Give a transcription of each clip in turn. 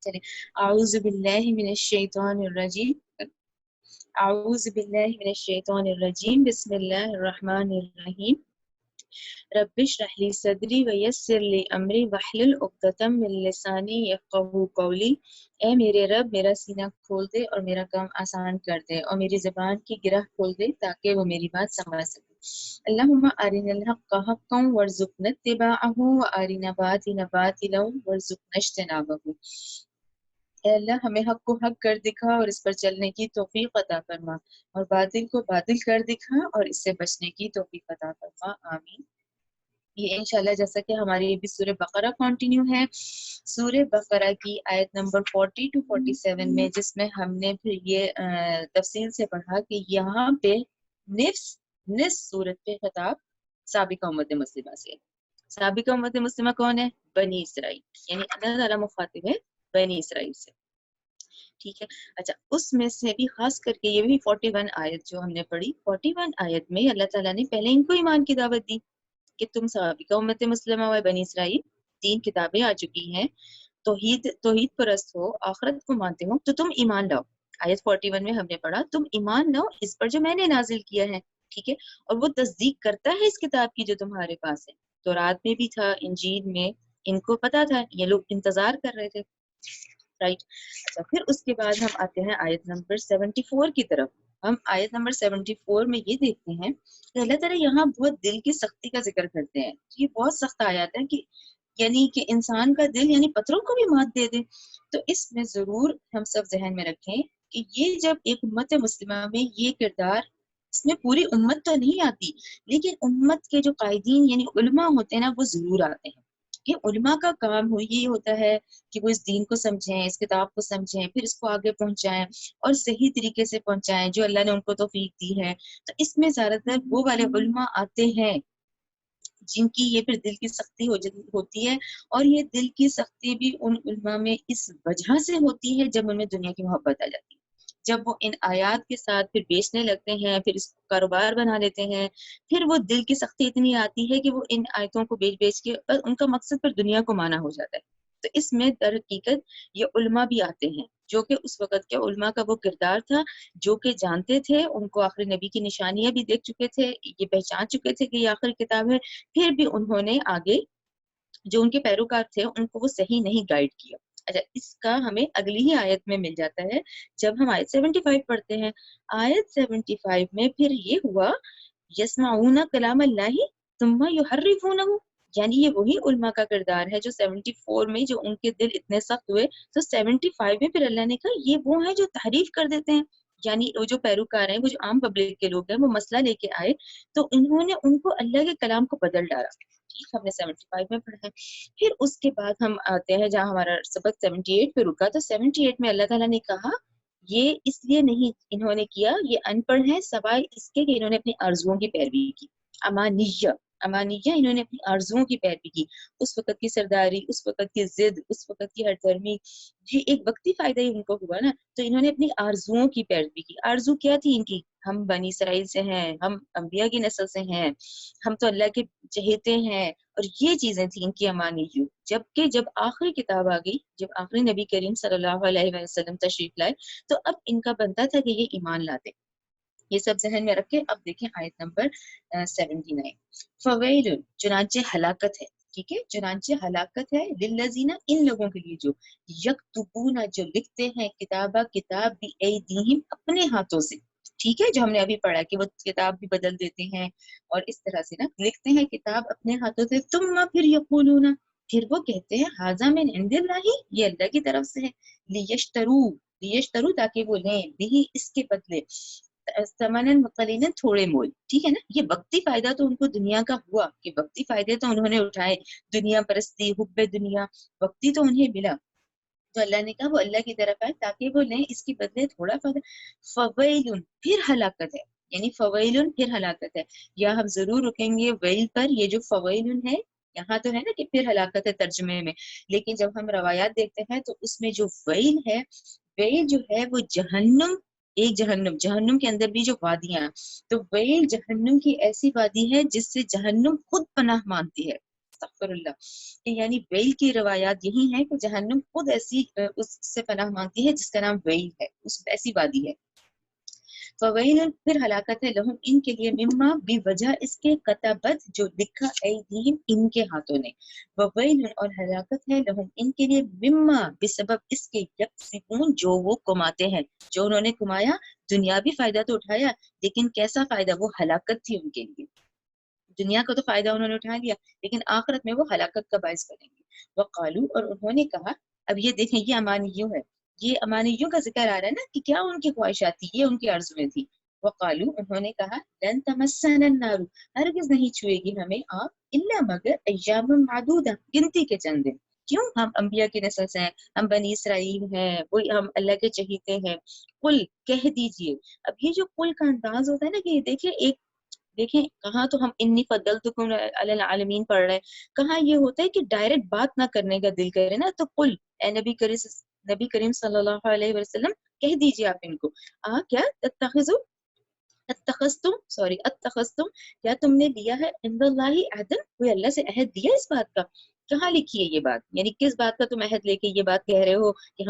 चलिए, आऊज़ु बिल्लाहि मिनश शैतानिर रजीम, आऊज़ु बिल्लाहि मिनश शैतानिर रजीम, बिस्मिल्लाहिर रहमानिर रहीम, रब्बिश रहली सदरी व यस्सिर ली अमरी वहलुल उक़दतम मिन लिसानी यफ़क़हू क़ौली। ए मेरे रब, मेरा सीना खोल दे और मेरा काम आसान कर दे और मेरी ज़बान की गिरह खोल दे ताकि वो मेरी बात समझ सके। अल्लाहुम्मा अरिनल हक़्क़ हक़्क़न वरज़ुक़ना इत्तिबाअहू व अरिना बातिला बातिलन वरज़ुक़ना इज्तनाबहू। ए अल्लाह, हमें हक को हक कर दिखा और इस पर चलने की तौफीक अता फरमा, और बातिल को बातिल कर दिखा और इससे बचने की तौफीक अता फरमा। आमीन। ये इंशाल्लाह जैसा कि हमारी अभी सूरह बकरा कंटिन्यू है, सूरह बकरा की आयत नंबर 40 टू 47 में, जिसमें हमने फिर ये तफसील से पढ़ा कि यहाँ पे निस सूरत पे खिताब साबिका उम्मत मुस्लिमा से। साबिका उम्मत मुस्लिमा कौन है? बनी इसराइल, यानी अल्लाह ताला मुखातिब है बनी इसराइल से। ठीक है, अच्छा, उसमें से भी खास करके ये भी 41 आयत जो हमने पढ़ी, 41 आयत में अल्लाह ताला ने पहले इनको ईमान की दावत दी कि तुम साबिका उम्मत मुस्लिमा व बनी इसराइल, 3 किताबें आ चुकी हैं, तौहीद परस्त हो, आखिरत को मानते हो, तो तुम ईमान लाओ। आयत 41 में हमने पढ़ा तुम ईमान लाओ इस पर जो मैंने नाजिल किया है, ठीक है, और वो तस्दीक करता है इस किताब की जो तुम्हारे पास है। तो रात में भी था, इंजील में, इनको पता था, ये लोग इंतजार कर रहे थे, राइट। अच्छा, फिर उसके बाद हम आते हैं आयत नंबर 74 की तरफ। हम आयत नंबर 74 में ये देखते हैं कि अल्लाह ताला यहाँ बहुत दिल की सख्ती का जिक्र करते हैं। ये बहुत सख्त आयत है कि यानी कि इंसान का दिल यानी पत्थरों को भी मात दे दे। तो इसमें जरूर हम सब जहन में रखें कि ये जब एक उम्मत मुस्लिमा में ये किरदार, इसमें पूरी उम्मत तो नहीं आती, लेकिन उम्मत के जो कायदीन यानी उलमा होते हैं ना, वो जरूर आते हैं। कि उलमा का काम हो ये होता है कि वो इस दीन को समझें, इस किताब को समझें, फिर इसको आगे पहुंचाएं और सही तरीके से पहुंचाएं जो अल्लाह ने उनको तौफीक दी है। तो इसमें ज्यादातर वो वाले उलमा आते हैं जिनकी ये फिर दिल की सख्ती होती है, और ये दिल की सख्ती भी उन उलमा में इस वजह से होती है जब उनमें दुनिया की मोहब्बत आ जाती है। जब वो इन आयात के साथ फिर बेचने लगते हैं, फिर इसको कारोबार बना लेते हैं, फिर वो दिल की सख्ती इतनी आती है कि वो इन आयतों को बेच बेच के उनका मकसद फिर दुनिया को माना हो जाता है। तो इसमें दर हकीकत ये उलमा भी आते हैं जो कि उस वक़्त के उलमा का वो किरदार था, जो कि जानते थे, उनको आखिरी नबी की निशानियां भी देख चुके थे, ये पहचान चुके थे कि ये आखिरी किताब है, फिर भी उन्होंने आगे जो उनके पैरोकार थे उनको वो सही नहीं गाइड किया। अच्छा, इसका हमें अगली ही आयत में मिल जाता है जब हम आयत 75 पढ़ते हैं। आयत 75 में फिर ये हुआ, यस्माऊना कलाम अल्लाही सुम्मा युहर्रिफूनहु, यानी ये वही उल्मा का किरदार है जो 74 में जो उनके दिल इतने सख्त हुए, तो 75 में फिर अल्लाह ने कहा ये वो है जो तारीफ कर देते हैं। यानी वो जो पैरोकार हैं, वो जो आम पब्लिक के लोग हैं, वो मसला लेके आए तो इन्होंने उनको अल्लाह के कलाम को बदल डाला। ठीक, हमने 75 में पढ़ा है। फिर उसके बाद हम आते हैं जहाँ हमारा सबक 78 पे रुका। तो 78 में अल्लाह ताला ने कहा ये इसलिए नहीं इन्होंने किया, ये अनपढ़ है सवाए इसके कि इन्होंने अपनी आरजुओं की पैरवी की। अमानिया, अमानिया, इन्होंने अपनी आरजुओं की पैरवी की। उस वक्त की सरदारी, उस वक्त की जिद, उस वक्त की हरदर्मी, ये एक वक्ती फायदा ही उनको हुआ ना। तो इन्होंने अपनी आरजुओं की पैरवी की। आरजू क्या थी इनकी? हम बनी इसराइल से हैं, हम अंबिया की नस्ल से हैं, हम तो अल्लाह के चहेते हैं, और ये चीजें थी इनकी अमानियत। जबकि जब आखिरी किताब आ गई, जब आखिरी नबी करीम सल्लल्लाहु अलैहि वसल्लम तशरीफ लाए, तो अब इनका बनता था कि ये ईमान लाते। ये सब जहन में रखे। अब देखें आयत नंबर 79। फवैल, चुनांचे हलाकत है, ठीक है, चुनांचे हलाकत है, लिल्लज़ीना, इन लोगों के लिए जो यक्तुबूना, जो लिखते हैं, किताबा, किताब भी ऐदीहिम, अपने हाथों से, ठीक है, जो हमने अभी पढ़ा कि वो किताब भी बदल देते हैं और इस तरह से ना लिखते हैं किताब अपने हाथों से। तुम फिर यकूलूना, फिर वो कहते हैं हाजा मिन इंदिल्लाही, ये अल्लाह की तरफ से है, लियश्तरू, लियश्तरू, ताकि वो लें, बिही, इसके बदले, समनन कलीलन, थोड़े मोल, ठीक है ना। ये वक्ती फायदा तो उनको दुनिया का हुआ कि वक्ती फायदे तो उन्होंने उठाए, दुनिया परस्ती, हुब्बे दुनिया, वक्ती तो उन्हें मिला। तो अल्लाह ने कहा वो अल्लाह की तरफ है ताकि वो लें, इसके बदले थोड़ा फायदा। फवैलुन, फिर हलाकत है, यानी फवैलुन फिर हलाकत है। या हम जरूर रुकेंगे वैल पर। ये जो फवैलुन है, यहाँ तो है ना कि फिर हलाकत है तर्जुमे में, लेकिन जब हम रवायात देखते हैं तो उसमें जो वैल है, वैल जो है वो जहन्नुम, एक जहन्नुम, जहन्नुम के अंदर भी जो वादियां, तो वैल जहन्नुम की ऐसी वादी है जिससे जहन्नुम खुद पनाह मांगती है। अस्तगफिरुल्लाह। یعنی ویل کی روایات یہی ہیں کہ جہنم خود ایسی اس سے پناہ مانگتی ہے جس کا نام ویل ہے، اس ایسی وادی ہے۔ فویل پھر ہلاکت ہے لہم ان کے لیے، مما بھی وجہ اس کے کتبت جو لکھا ایدیہم ان کے ہاتھوں نے، وویل اور ہلاکت ہے لہم ان کے لیے مما بسبب اس کے یکسبون جو وہ کماتے ہیں، جو انہوں نے کمایا۔ دنیاوی فائدہ تو اٹھایا لیکن کیسا فائدہ، وہ ہلاکت تھی ان کے لیے۔ دنیا کا تو فائدہ انہوں نے اٹھا لیا لیکن آخرت میں وہ ہلاکت کا باعث بنیں گے۔ وقالو اور انہوں نے کہا، اب یہ دیکھیں یہ امانیوں ہے، یہ امانیوں کا ذکر آ رہا ہے نا کہ کیا ان کی خواہشات تھی، یہ ان کی آرزویں تھی۔ وقالو انہوں نے کہا، لن تمسنا النار ہرگز نہیں چھوئے گی ہمیں آگ الا مگر ایام معدودہ گنتی کے چند دن۔ کیوں؟ ہم انبیاء کی نسل سے ہیں، ہم بنی اسرائیل ہیں، وہی ہم اللہ کے چہیتے ہیں۔ قل کہہ دیجئے، اب یہ جو قل کا انداز ہوتا ہے نا کہ دیکھیں کہاں تو ہم انی فضلتکم علی العالمین پڑھ رہے ہیں، کہاں یہ ہوتا ہے کہ ڈائریکٹ بات نہ کرنے کا دل کرے نا، تو قل اے نبی کریم صلی اللہ علیہ وسلم کہہ دیجیے آپ ان کو، کیا اتخذتم کیا تم نے لیا ہے عند اللہ عہدن، کوئی اللہ سے عہد دیا اس بات کا؟ کہاں لکھی ہے یہ بات، یعنی کس بات کا تم عہد لے کے یہ بات کہہ رہے ہو کہ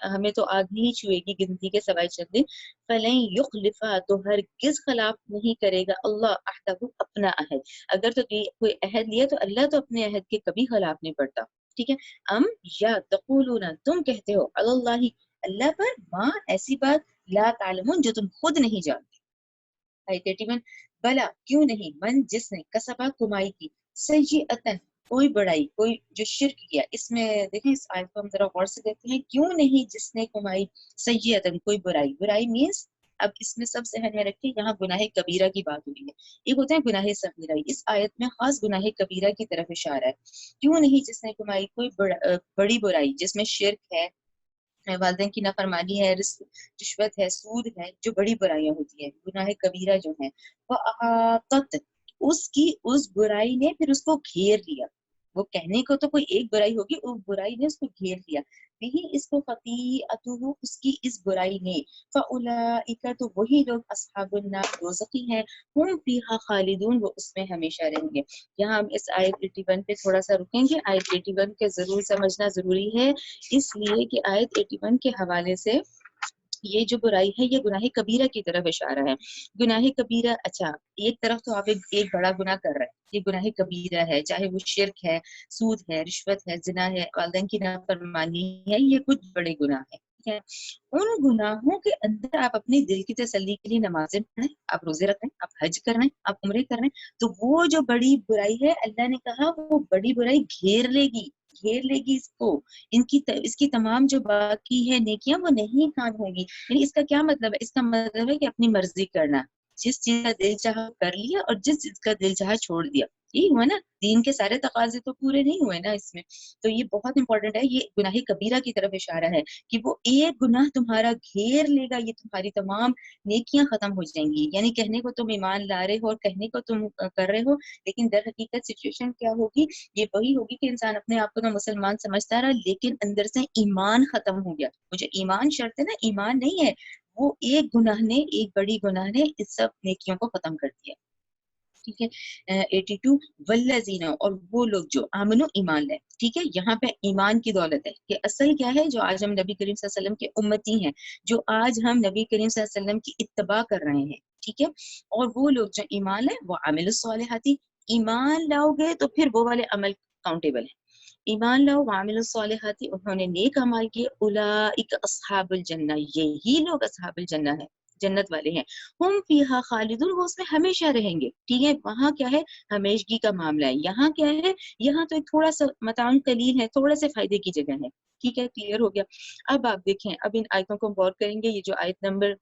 ہمیں تو آگ نہیں چھوئے گی گنتی کے سوائے چند دن۔ فلن یخلفا تو ہرگز خلاف نہیں کرے گا اللہ عہدہ اپنا عہد، اگر تو کوئی عہد لیا تو اللہ تو اپنے عہد کے کبھی خلاف نہیں پڑتا، ٹھیک ہے۔ ام یا تقولون تم کہتے ہو علی اللہ اللہ پر ماں ایسی بات لا تعلمون جو تم خود نہیں جانتے۔ آیت 81 بلا کیوں نہیں، من جس نے کسبہ کمائی کی، سیئۃً کوئی بڑائی، کوئی جو شرک کیا، اس میں دیکھیں اس آیت کو ہم ذرا غور سے دیکھتے ہیں، کیوں نہیں جس نے کمائی سیئۃً کوئی برائی مینس، اب اس میں سب ذہن میں رکھیں یہاں گناہ کبیرہ کی بات ہوئی ہے، ایک ہوتا ہے گناہ صغیرہ، اس آیت میں خاص گناہ کبیرہ کی طرف اشارہ ہے۔ کیوں نہیں جس نے کمائی کوئی بڑی برائی جس میں شرک ہے، والدین کی نافرمانی ہے، رشوت ہے، سود ہے، جو بڑی برائیاں ہوتی ہیں گناہ کبیرہ جو ہیں، وَأَحَاطَتْ اس برائی نے پھر اس کو گھیر لیا، وہ کہنے کو تو کوئی ایک برائی ہوگی، اس برائی نے اس کو گھیر لیا، بھی اس کو خطیئتہ اس کی اس برائی نے، فَأُولَئِکَ تو وہی لوگ اصحاب النار دوزخی ہیں، ہم فیہا خالدون وہ اس میں ہمیشہ رہیں گے۔ یہاں ہم اس آیت 81 پہ تھوڑا سا رکیں گے، آیت 81 کے ضرور سمجھنا ضروری ہے، اس لیے کہ آیت 81 کے حوالے سے یہ جو برائی ہے یہ گناہ کبیرہ کی طرف اشارہ ہے۔ گناہ کبیرہ، اچھا ایک طرف تو آپ ایک بڑا گناہ کر رہے ہیں، یہ گناہ کبیرہ ہے، چاہے وہ شرک ہے، سود ہے، رشوت ہے، زنا ہے، والدین کی نافرمانی ہے، یہ کچھ بڑے گناہ ہیں، ٹھیک ہے۔ ان گناہوں کے اندر آپ اپنی دل کی تسلی کے لیے نمازیں پڑھیں، آپ روزے رکھیں، آپ حج کر رہے ہیں، آپ عمرے کر رہے ہیں، تو وہ جو بڑی برائی ہے اللہ نے کہا وہ بڑی برائی گھیر لے گی اس کو، اس کی تمام جو باقی ہے نیکیاں وہ نہیں کام ہوں گی۔ یعنی اس کا کیا مطلب ہے؟ اس کا مطلب ہے کہ اپنی مرضی کرنا، جس چیز کا دل چاہا کر لیا اور جس چیز کا دل چاہا چھوڑ دیا، یہ ہوا نا، دین کے سارے تقاضے تو پورے نہیں ہوئے نا اس میں، تو یہ بہت امپورٹنٹ ہے، یہ گناہ کبیرہ کی طرف اشارہ ہے کہ وہ ایک گناہ تمہارا گھیر لے گا، یہ تمہاری تمام نیکیاں ختم ہو جائیں گی۔ یعنی کہنے کو تم ایمان لا رہے ہو اور کہنے کو تم کر رہے ہو، لیکن در حقیقت سچویشن کیا ہوگی؟ یہ وہی ہوگی کہ انسان اپنے آپ کو تو مسلمان سمجھتا رہا لیکن اندر سے ایمان ختم ہو گیا، وہ جو ایمان شرط ہے نا، ایمان نہیں ہے، وہ ایک گناہ نے، ایک بڑی گناہ نے اس سب نیکیوں کو ختم کر دیا، ٹھیک ہے۔ 82 والذین اور وہ لوگ جو آمنو ایمان لے، ٹھیک ہے، یہاں پہ ایمان کی دولت ہے کہ اصل کیا ہے، جو آج ہم نبی کریم صلی اللہ علیہ وسلم کے امتی ہیں، جو آج ہم نبی کریم صلی اللہ علیہ وسلم کی اتباع کر رہے ہیں، ٹھیک ہے، اور وہ لوگ جو ایمان لے وہ عامل الصالحات، ایمان لاؤ گے تو پھر وہ والے عمل کاؤنٹیبل ہیں، ایمان لاؤ وعامل الصالحات انہوں نے نیک اعمال کیے، اولئک اصحاب الجنہ یہی لوگ اصحاب الجنہ ہیں، جنت والے ہیں، ہم فیہا خالدون وہ اس میں ہمیشہ رہیں گے، ٹھیک ہے۔ وہاں کیا ہے، ہمیشگی کا معاملہ ہے، یہاں کیا ہے، یہاں تو ایک تھوڑا سا متاع قلیل ہے، تھوڑے سے فائدے کی جگہ ہے، ٹھیک ہے، کلیئر ہو گیا۔ اب آپ دیکھیں، اب ان آیتوں کو غور کریں گے، یہ جو آیت نمبر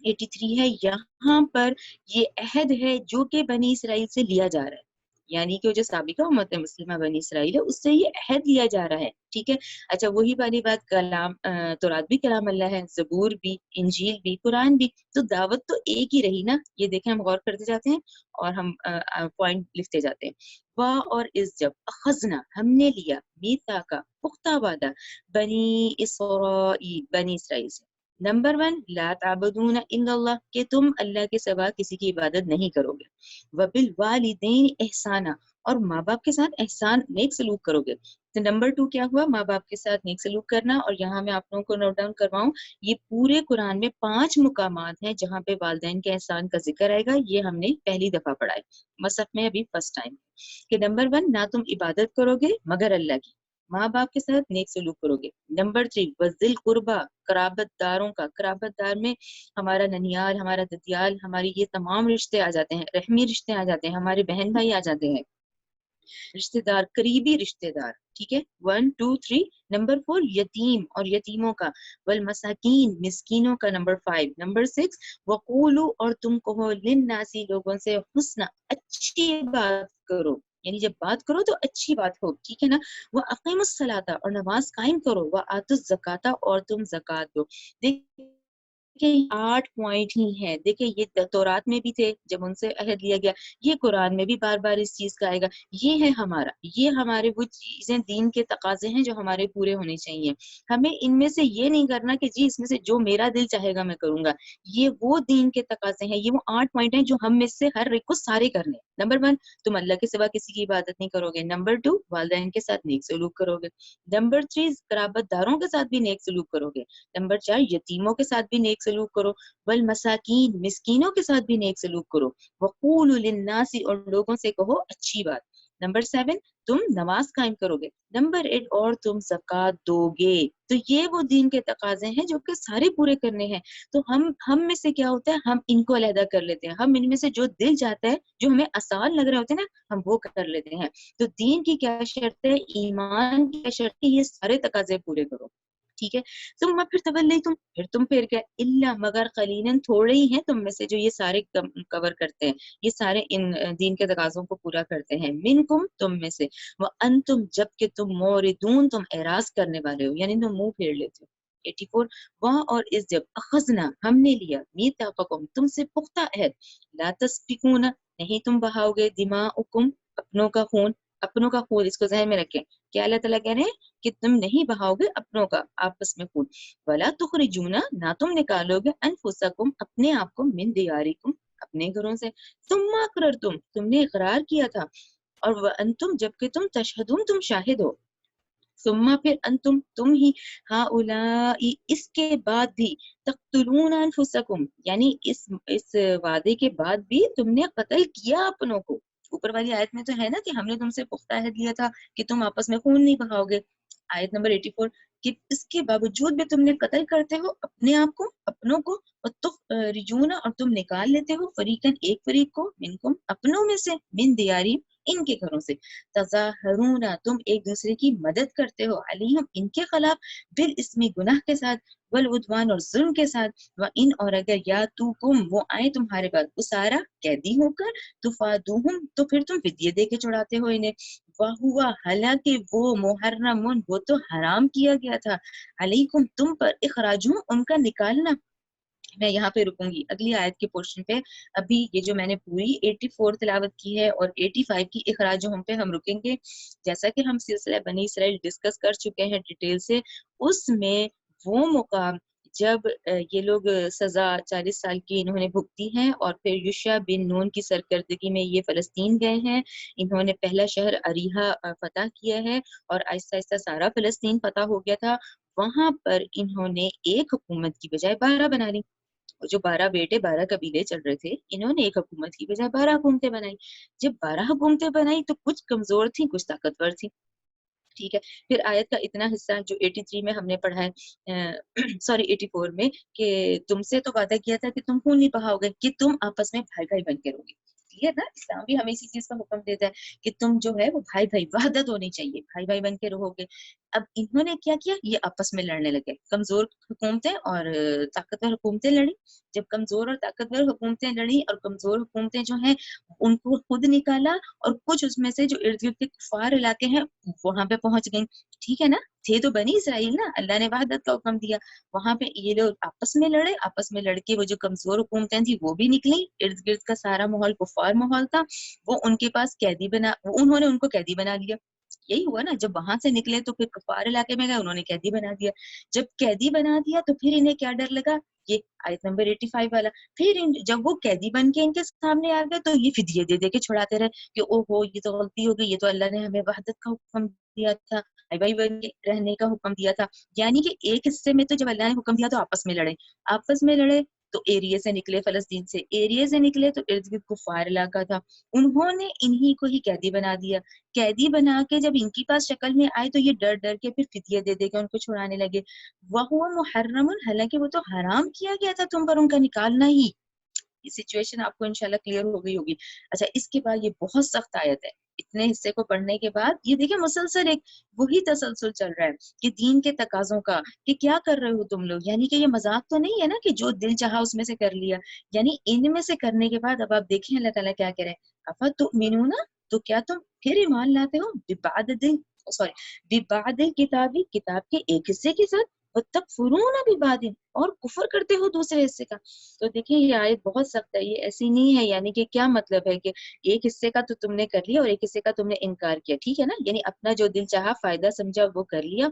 83 ہے، یہاں پر یہ عہد ہے جو کہ بنی اسرائیل سے لیا جا رہا ہے، یعنی کہ جو سابقہ امت مسلمہ بنی اسرائیل ہے اس سے یہ عہد لیا جا رہا ہے، ٹھیک ہے۔ اچھا وہی والی بات، کلام تورات بھی کلام اللہ ہے، زبور بھی، انجیل بھی، قرآن بھی، تو دعوت تو ایک ہی رہی نا، یہ دیکھیں ہم غور کرتے جاتے ہیں اور ہم پوائنٹ لکھتے جاتے ہیں۔ واہ اور اس جب اخذنا ہم نے لیا میثاق کا پختہ وعدہ بنی اسرائیل سے، नंबर 1 ला ताबुदून इल्लल्लाह, कि तुम अल्लाह के सिवा किसी की इबादत नहीं करोगे। वबिल वालिदैन एहसाना, और माँ बाप के साथ एहसान नेक सलूक करोगे। तो नंबर 2 क्या हुआ? माँ बाप के साथ नेक सलूक करना। और यहाँ मैं आप लोगों को नोट डाउन करवाऊं, ये पूरे कुरान में 5 मुकामात हैं जहाँ पे वालिदैन के एहसान का जिक्र आएगा। ये हमने पहली दफा पढ़ा है मसहफ में, अभी फर्स्ट टाइम। कि नंबर 1 ना तुम इबादत करोगे मगर अल्लाह की, माँ बाप के साथ नेक सलूक करोगे। नंबर 3 वज़िल कुर्बा, कराबतदारों का, कराबतदार में हमारा ननियाल, हमारा ददियाल, हमारी ये तमाम रिश्ते आ जाते हैं, रहमी रिश्ते आ जाते हैं, हमारे बहन भाई आ जाते हैं, रिश्तेदार, करीबी रिश्तेदार। ठीक है, 1 2 3। नंबर 4 यतीम, और यतीमों का, वल मसाकीन, मिस्कीनों का। नंबर 5। नंबर 6 वकूलू, और तुम कहो, लिन्नासी, लोगों से, हुस्ना, अच्छी बात करो, यानी जब बात करो तो अच्छी बात हो। ठीक है ना। वह अकीमुस सलाता, और नमाज कायम करो, वह आतुस ज़काता, और तुम ज़कात दो। देखिए 8 पॉइंट ही हैं। देखिए ये तौरात में भी थे जब उनसे अहद लिया गया, ये कुरान में भी बार बार इस चीज का आएगा। ये है हमारा, ये हमारे वो चीजें दीन के तकाजे हैं जो हमारे पूरे होने चाहिए। हमें इनमें से ये नहीं करना कि जी इसमें से जो मेरा दिल चाहेगा मैं करूंगा। ये वो दीन के तकाजे हैं, ये वो 8 पॉइंट हैं जो हम में से हर एक को सारे करने। नंबर 1 तुम अल्लाह के सिवा किसी की इबादत नहीं करोगे। नंबर 2 वालिदैन के साथ नेक सलूक करोगे। नंबर 3 कराबतदारों के साथ भी नेक सलूक करोगे। नंबर 4 यतीमों के साथ भी नेक सलूक करो। वल मसाकीन, मिस्कीनों के साथ भी नेक सलूक करो। वकूलु लिन्नासी, और लोगों से कहो अच्छी बात। नंबर 7 तुम नमाज कायम करोगे। नंबर 8 और तुम ज़कात दोगे। तो ये वो दीन के तकाजे हैं जो कि सारे पूरे करने हैं। तो हम में से क्या होता है, हम इनको अलहदा कर लेते हैं, हम इनमें से जो दिल चाहता है, जो हमें आसान लग रहे होते हैं ना, हम वो कर लेते हैं। तो दीन की क्या शर्त है, ईमान की क्या शर्त है, ये सारे तकाजे पूरे करो। ठीक है। तुम फिर तवल्लई तुम, फिर तुम फिर क्या, इल्ला मगर कलीलन, थोड़े ही हैं तुम में से जो ये सारे कवर करते हैं, ये सारे इन दीन के तकाजों को पूरा करते हैं। मिनकुम, तुम में से, व अंतुम, जबकि तुम मोरिदून, तुम एराज करने वाले हो, यानी तुम मुंह फेर लेते हो। 84 वह और इस जब अखजना, हमने लिया, मीताकुम, तुमसे पुख्ता अहद, ला तस्फिकूना, नहीं तुम बहाओगे, दिमाउकुम, अपनों का खून। अपनों का खून, इसको ज़हन में रखें, क्या अल्लाह ताला कह रहे हैं कि तुम नहीं बहाओगे अपनों का आपस में खून। वला तुखरिजूना, ना तुम निकालोगे, अनफुसकुम, अपने आप को, मिन दियारिकुम, अपने घरों से। सुम्मा अकररतुम, तुमने इकरार किया था। और व अंतुम, जबकि तुम, तशहदुम, तुम शाहिद हो। सुम्मा, फिर अंतुम, तुम ही, हाउलाई, इसके बाद भी, तख्तुलून अनफुसकुम, यानी इस वादे के बाद भी तुमने कत्ल किया अपनों को। ऊपर वाली आयत में तो है ना कि हमने तुमसे पुख्ता अहद लिया था कि तुम आपस में खून नहीं बहाओगे। आयत नंबर 84 कि इसके बावजूद भी तुमने कत्ल करते हो अपने आप को, अपनों को। और तुम रिजूना, और तुम निकाल लेते हो, फरीकन, एक फरीक को, मिनकुम, अपनों में से, मिन दियारी, इनके घरों से। तज़ाहरूना, तुम एक दूसरे की मदद करते हो, अलैहिम, इनके खिलाफ, बिल इसमी, गुनाह के साथ, वल उद्वान, और जुल्म के साथ। व इन, और अगर या तू कुम, वो आए तुम्हारे पास, उसारा, कैदी होकर, तुफादुहुम, तो फिर तुम फिदिये दे के छुड़ाते हो इन्हें। वहुआ, हालांकि वो, मुहर्रमुन, वो तो हराम किया गया था, अलैकुम, तुम पर, इखराजुहुम, उनका निकालना। मैं यहाँ पे रुकूंगी अगली आयत के पोर्शन पे। अभी ये जो मैंने पूरी 84 तिलावत की है और 85 की इखराज हम पे हम रुकेंगे। जैसा कि हम सिलसिला बनी इसराइल डिस्कस कर चुके हैं डिटेल से, उसमें वो मुकाम जब ये लोग सजा 40 साल की इन्होंने भुगती है और फिर युशा बिन नून की सरकर्दगी में ये फलस्तीन गए हैं। इन्होंने पहला शहर अरीहा फतह किया है और आहिस्ता आहिस्ता सारा फलस्तीन फतह हो गया था। वहां पर इन्होंने एक हुकूमत की बजाय 12 बना ली। जो 12 बेटे 12 कबीले चल रहे थे, इन्होंने एक हुकूमत की बजाय 12 हुकूमतें बनाई। जब 12 हुकूमतें बनाई तो कुछ कमजोर थी, कुछ ताकतवर थी। ठीक है। फिर आयत का इतना हिस्सा जो 83 में हमने पढ़ा है, सॉरी 84 में, कि तुमसे तो वादा किया था कि तुम खून नहीं बहाओगे, कि तुम आपस में भाई भाई बन के रहोगे। क्लियर ना, इस्लाम भी हमें इसी चीज का हुक्म देता है कि तुम जो है वो भाई भाई, वहदत होनी चाहिए, भाई भाई बन के रहोगे। अब इन्होंने क्या किया, ये आपस में लड़ने लगे, कमजोर हुकूमतें और ताकतवर हुकूमतें लड़ी। जब कमजोर और ताकतवर हुकूमतें लड़ी और कमजोर हुकूमतें जो हैं उनको खुद निकाला, और कुछ उसमें से जो इर्द गिर्द के कुफार इलाके हैं वहां पे पहुंच गई। ठीक है ना, थे तो बनी इसराइल ना, अल्लाह ने वहदत का हुक्म दिया। वहां पे ये लोग आपस में लड़े, आपस में लड़के वो जो कमजोर हुकूमतें थी वो भी निकली, इर्द गिर्द का सारा माहौल कुफार माहौल था, वो उनके पास कैदी बना, उन्होंने उनको कैदी बना लिया। यही हुआ ना, जब वहां से निकले तो फिर कुफार इलाके में गए, उन्होंने कैदी बना दिया। जब कैदी बना दिया तो फिर इन्हें क्या डर लगा, ये आयत नंबर 85 वाला, फिर जब वो कैदी बन के इनके सामने आ गए तो ये फिदिये दे दे के छुड़ाते रहे कि ओहो ये तो गलती हो गई, ये तो अल्लाह ने हमें वहदत का हुक्म दिया था, भाई भाई बन के रहने का हुक्म दिया था। यानी कि एक हिस्से में तो जब अल्लाह ने हुक्म दिया तो आपस में लड़े तो एरिया से निकले, फलस्तीन से एरिया से निकले तो इर्द गिर्द कुफार इलाका था, उन्होंने इन्हीं को ही कैदी बना दिया। कैदी बना के जब इनके पास शक्ल में आए तो ये डर डर के फिर फिदिया दे दे के उनको छुड़ाने लगे। वहुवा मुहर्रमुन, हालांकि वो तो हराम किया गया था तुम पर उनका निकालना ही। ये सिचुएशन आपको इंशाल्लाह क्लियर हो गई होगी। अच्छा, इसके बाद ये बहुत सख्त आयत है। इतने हिस्से को पढ़ने के बाद ये देखिए मुसलसल एक वही तसलसल चल रहा है कि दीन के तकाजों का, कि क्या कर रहे हो तुम लोग, यानी कि ये मजाक तो नहीं है ना कि जो दिल चाहा उसमें से कर लिया। यानी इनमें से करने के बाद अब आप देखें अल्लाह ताला क्या कह रहे हैं, अफा तुमिनूना, तो क्या तुम फिर ईमान लाते हो, बिबाद दिल सॉरी बिबाद किताबी, किताब के एक हिस्से के साथ, वतकफुरून बिबादिन, और कुफर करते हो दूसरे हिस्से का। तो देखिए ये आयत बहुत सख्त है, ये ऐसी नहीं है। यानी कि क्या मतलब है कि एक हिस्से का तो तुमने कर लिया और एक हिस्से का तुमने इनकार किया, ठीक है ना, यानी अपना जो दिल चाहा फायदा समझा वो कर लिया।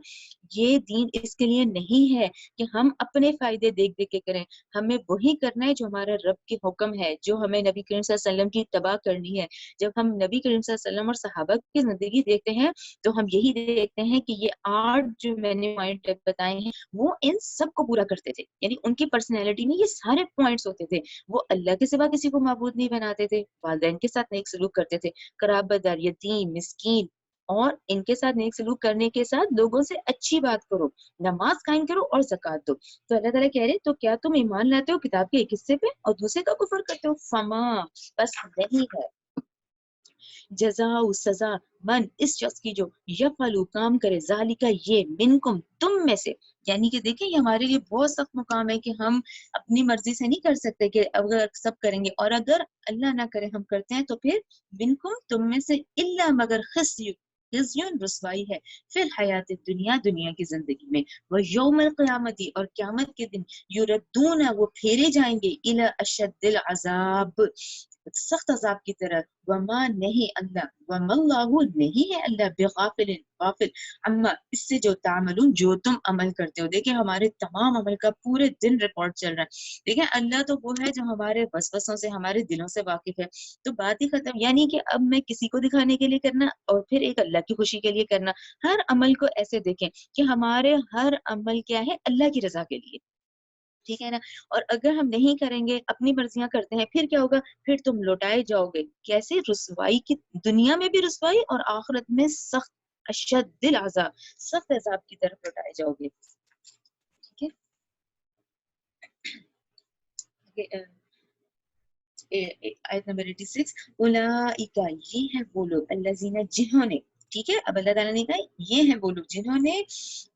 ये दीन इसके लिए नहीं है कि हम अपने फायदे देख देख के करें। हमें वही करना है जो हमारा रब के हुक्म है, जो हमें नबी करीम सल्लल्लाहु अलैहि वसल्लम की तबाह करनी है। जब हम नबी करीम सल्लल्लाहु अलैहि वसल्लम और सहाबा की जिंदगी देखते हैं तो हम यही देखते हैं कि ये 8 जो मैंने पॉइंट बताए हैं वो इन सब को पूरा करते थे। यानी उनकी पर्सनैलिटी में ये सारे पॉइंट्स होते थे। वो अल्लाह के सिवा किसी को माबूद नहीं बनाते थे, वालिदैन के साथ नेक सलूक करते थे, कराबतदार, यतीम, मिस्कीन, और इनके साथ नेक सलूक करने के साथ लोगों से अच्छी बात करो, नमाज कायम करो और ज़कात दो। तो अल्लाह ताला कह रहे तो क्या तुम ईमान लाते हो किताब के एक हिस्से पे और दूसरे का कुफर करते हो, फमा, बस नहीं है जज़ाउ सजा, मन इस शख्स की जो यफलू काम करे, जालिका ये, मिनकुम तुम में से। यानी कि देखिए ये हमारे लिए बहुत सख्त मुकाम है कि हम अपनी मर्जी से नहीं कर सकते कि अगर सब करेंगे, और अगर अल्लाह ना करे हम करते हैं तो फिर मिनकुम तुम में से, इल्ला मगर खिस्यु, खिज़्युन रुसवाई है, फिर हयात दुनिया, दुनिया की जिंदगी में, वह यौमल क़यामती, और क़यामत के दिन, युरद्दूना वो फेरे जाएंगे, इला अशद्दिल अज़ाब, सख्त अजाब की तरह, वमा नहीं अल्लाह, वमल्लाहु नहीं है अल्लाह, बेगाफिलिन गाफिल, अम्मा इससे जो तामलून जो तुम अमल करते हो। देखिए हमारे तमाम अमल का पूरे दिन रिकॉर्ड चल रहा है। देखिए अल्लाह तो वो है जो हमारे वसवसों से, हमारे दिलों से वाकिफ है। तो बात ही खत्म। यानी कि अब मैं किसी को दिखाने के लिए करना और फिर एक अल्लाह की खुशी के लिए करना, हर अमल को ऐसे देखें कि हमारे हर अमल क्या है, अल्लाह की रजा के लिए, ठीक है ना। और अगर हम नहीं करेंगे, अपनी मर्जियां करते हैं, फिर क्या होगा, फिर तुम लौटाए जाओगे कैसे, रुसवाई की, दुनिया में भी रुसवाई और आखिरत में सख्त अशद्दिल अज़ाब, सख्त अज़ाब की तरफ लौटाए जाओगे। ठीक है, आयत नंबर 86, उलाइका ये है वो लोग, अल्लज़ीना जिन्होंने, ठीक है, अब अल्लाह ताला ने कहा ये है वो लोग जिन्होंने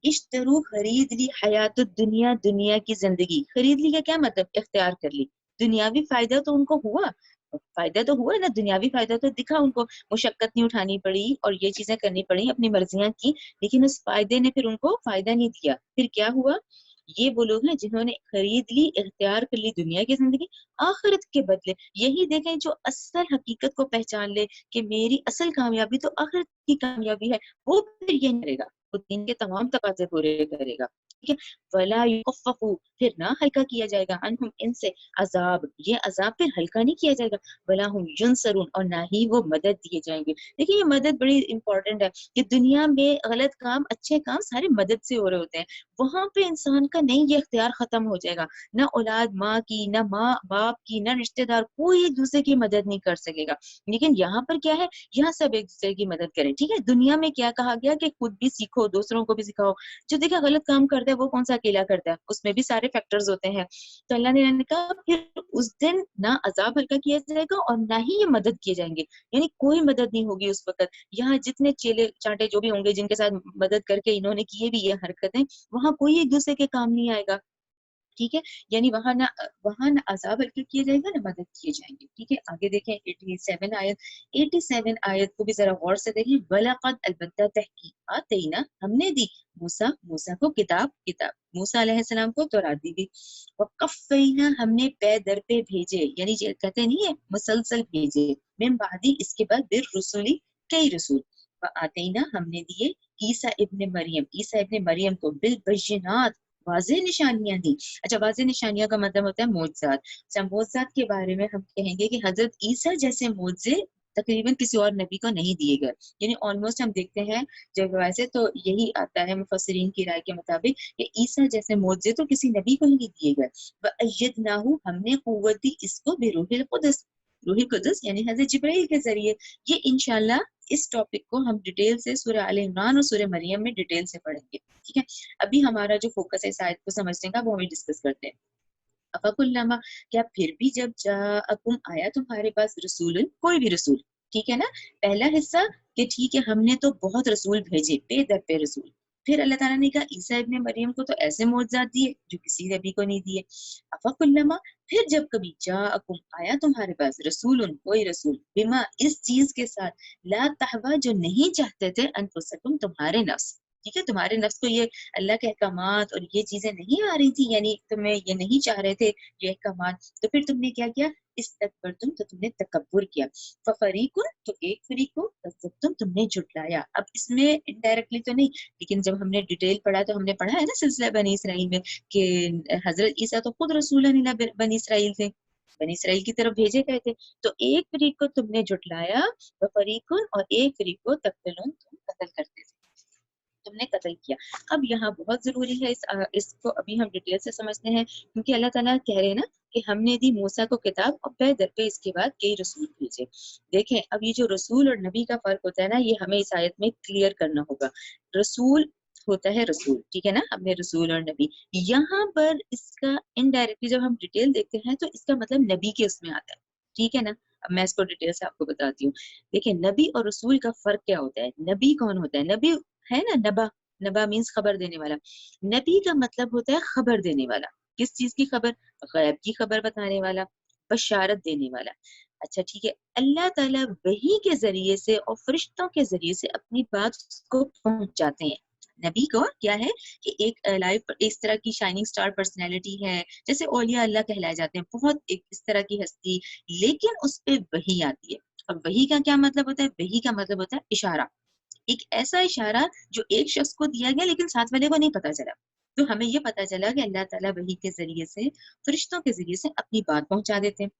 इश्तरू खरीद ली हयात दुनिया, दुनिया की जिंदगी, खरीद ली का क्या मतलब, इख्तियार कर ली। दुनियावी फायदा तो उनको हुआ, फायदा तो हुआ ना, दुनियावी फायदा तो दिखा उनको, मुशक्कत नहीं उठानी पड़ी और ये चीजें करनी पड़ी, अपनी मर्जियां की, लेकिन उस फायदे ने फिर उनको फायदा नहीं दिया। फिर क्या हुआ, ये वो लोग हैं जिन्होंने खरीद ली, इख्तियार कर ली दुनिया की जिंदगी आखिरत के बदले। यही देखें जो असल हकीकत को पहचान ले कि मेरी असल कामयाबी तो आखिरत की कामयाबी है, वो फिर ये नहीं करेगा, वो दिन के तमाम तकाजे पूरे करेगा। ठीक है, वला युखफ़फ़ु, फिर ना हल्का किया जाएगा, अन्हुम इनसे, अजाब, ये अजाब फिर हल्का नहीं किया जाएगा, वला हुम युनसरून, और ना ही वो मदद दिए जाएंगे। देखिए ये मदद बड़ी इंपॉर्टेंट है कि दुनिया में गलत काम, अच्छे काम सारे मदद से हो रहे होते हैं, वहां पे इंसान का नहीं, ये इख्तियार खत्म हो जाएगा। ना औलाद माँ की, ना माँ बाप की, ना रिश्तेदार, कोई एक दूसरे की मदद नहीं कर सकेगा। लेकिन यहाँ पर क्या है, यहाँ सब एक दूसरे की मदद करें। ठीक है, दुनिया में क्या कहा गया कि खुद भी सीखो, दूसरों को भी सिखाओ। जो देखा गलत काम करता है वो कौन सा अकेला करता है, उसमें भी सारे फैक्टर्स होते हैं। तो अल्लाह ने कहा फिर उस दिन ना अजाब हल्का किया जाएगा और ना ही ये मदद किए जाएंगे, यानी कोई मदद नहीं होगी उस वक्त। यहाँ जितने चेले चांटे जो भी होंगे जिनके साथ मदद करके इन्होंने किए भी ये हरकतें, वहां कोई एक दूसरे के काम नहीं आएगा। ठीक है, यानी वहां ना अजाब हल्के किए जाएगा ना मदद किए जाएंगे। ठीक है, आगे देखें 87 आयत, 87 आयत को भी जरा गौर से देखें, वलक़द अलबत्ता तहकीकात देना हमने दी, मूसा को किताब मूसा अलैहिस्सलाम को तौरात दी गई, वक़फ़ैना हमने पे दर पे भेजे, यानी कहते नहीं है मुसलसल भेजे, मिन बादी इसके बाद बिर रसूली, कई रसूल, आतेना हम ने दिए ईसा इब्न मरियम को बिलबय्यिनात वाज़ेह निशानियां दी। अच्छा, वाज़ेह निशानियां का मतलब होता है मोजज़ात। अच्छा, मोजज़ात के बारे में हम कहेंगे कि हजरत ईसा जैसे मोजज़े तकरीबन किसी और नबी को नहीं दिए गए। यानी ऑलमोस्ट हम देखते हैं जब वैसे तो यही आता है मुफस्सिरीन की राय के मुताबिक कि ईसा जैसे मोजज़े तो किसी नबी को नहीं दिए गए। वअय्यदनाहु हमने कुव्वत दी इसको बिरूहिल कुदस, रूही कुदस यानी हजरत जिब्राइल के जरिए। ये इंशाल्लाह इस टॉपिक को हम डिटेल से सूरह आल इमरान और सूरह मरियम में डिटेल से पढ़ेंगे। ठीक है, अभी हमारा जो फोकस है इस आयत को समझने का वो हम डिस्कस करते हैं। अफकुल्लमा, क्या फिर भी जब जाअकुम आया तुम्हारे पास रसूलन, कोई भी रसूल, ठीक है ना। पहला हिस्सा कि ठीक है हमने तो बहुत रसूल भेजे, पे दर पे रसूल। फिर अल्लाह ताला ने कहा ईसा इब्ने मरियम को तो ऐसे मौजज़ात दिए जो किसी नबी को नहीं दिए। अफकुल्लमा, फिर जब कभी जाअकुम आया तुम्हारे पास रसूलन, कोई रसूल, बिमा इस चीज के साथ, ला तहवा जो नहीं चाहते थे, अनफुसकुम तुम्हारे नफ्स, ठीक है तुम्हारे नफ्स को ये अल्लाह के अहकामात और ये चीजें नहीं आ रही थी, यानी तुम्हें ये नहीं चाह रहे थे ये अहकामात, तो फिर तुमने क्या किया, इस्तकबरतुम तो तुमने तकब्बुर किया, फफरीकुन तो एक फरीक को, कज़्ज़बतुम तुमने झुटलाया। अब इसमें इनडायरेक्टली तो नहीं, लेकिन जब हमने डिटेल पढ़ा तो हमने पढ़ा है ना सिलसिला बनी इसराइल में कि हजरत ईसा तो खुद रसूलन इला बनी इसराइल थे, बनी इसराइल की तरफ भेजे गए थे। तो एक फरीक को तुमने झुटलाया, फरीकुन और एक फरीक को तक़तलून तुम कत्ल करते थे, तुमने कत्ल किया। अब यहाँ बहुत जरूरी है इसको अभी हम डिटेल से समझते हैं, क्योंकि अल्लाह ताला कह रहे हैं ना कि हमने दी मूसा को किताब और पे दर पे इसके बाद कई रसूल भेजे। देखें अब ये जो रसूल और नबी का फर्क होता है ना, ये हमें इस आयत में क्लियर करना होगा। रसूल होता है रसूल, ठीक है ना, हमने रसूल और नबी, यहाँ पर इसका इनडायरेक्टली जब हम डिटेल देखते हैं तो इसका मतलब नबी के उसमें आता है, ठीक है ना। अब मैं इसको डिटेल से आपको बताती हूँ। देखिए नबी और रसूल का फर्क क्या होता है। नबी कौन होता है, नबी है ना, नबा, नबा मीन्स खबर देने वाला। नबी का मतलब होता है खबर देने वाला। किस चीज की खबर, गैब की खबर बताने वाला, बशारत देने वाला। अच्छा ठीक है, अल्लाह ताला वही के जरिए से और फरिश्तों के जरिए से अपनी बात को पहुंचाते हैं। नबी को क्या है कि एक लाइफ इस तरह की शाइनिंग स्टार पर्सनैलिटी है, जैसे औलिया अल्लाह कहलाए जाते हैं, बहुत एक इस तरह की हस्ती, लेकिन उस पे वही आती है। अब वही का क्या मतलब होता है, वही का मतलब होता है इशारा, एक ऐसा इशारा जो एक शख्स को दिया गया लेकिन साथ वाले को नहीं पता चला। तो हमें ये पता चला कि अल्लाह ताला वही के जरिए से, फरिश्तों के जरिए से अपनी बात पहुंचा देते हैं।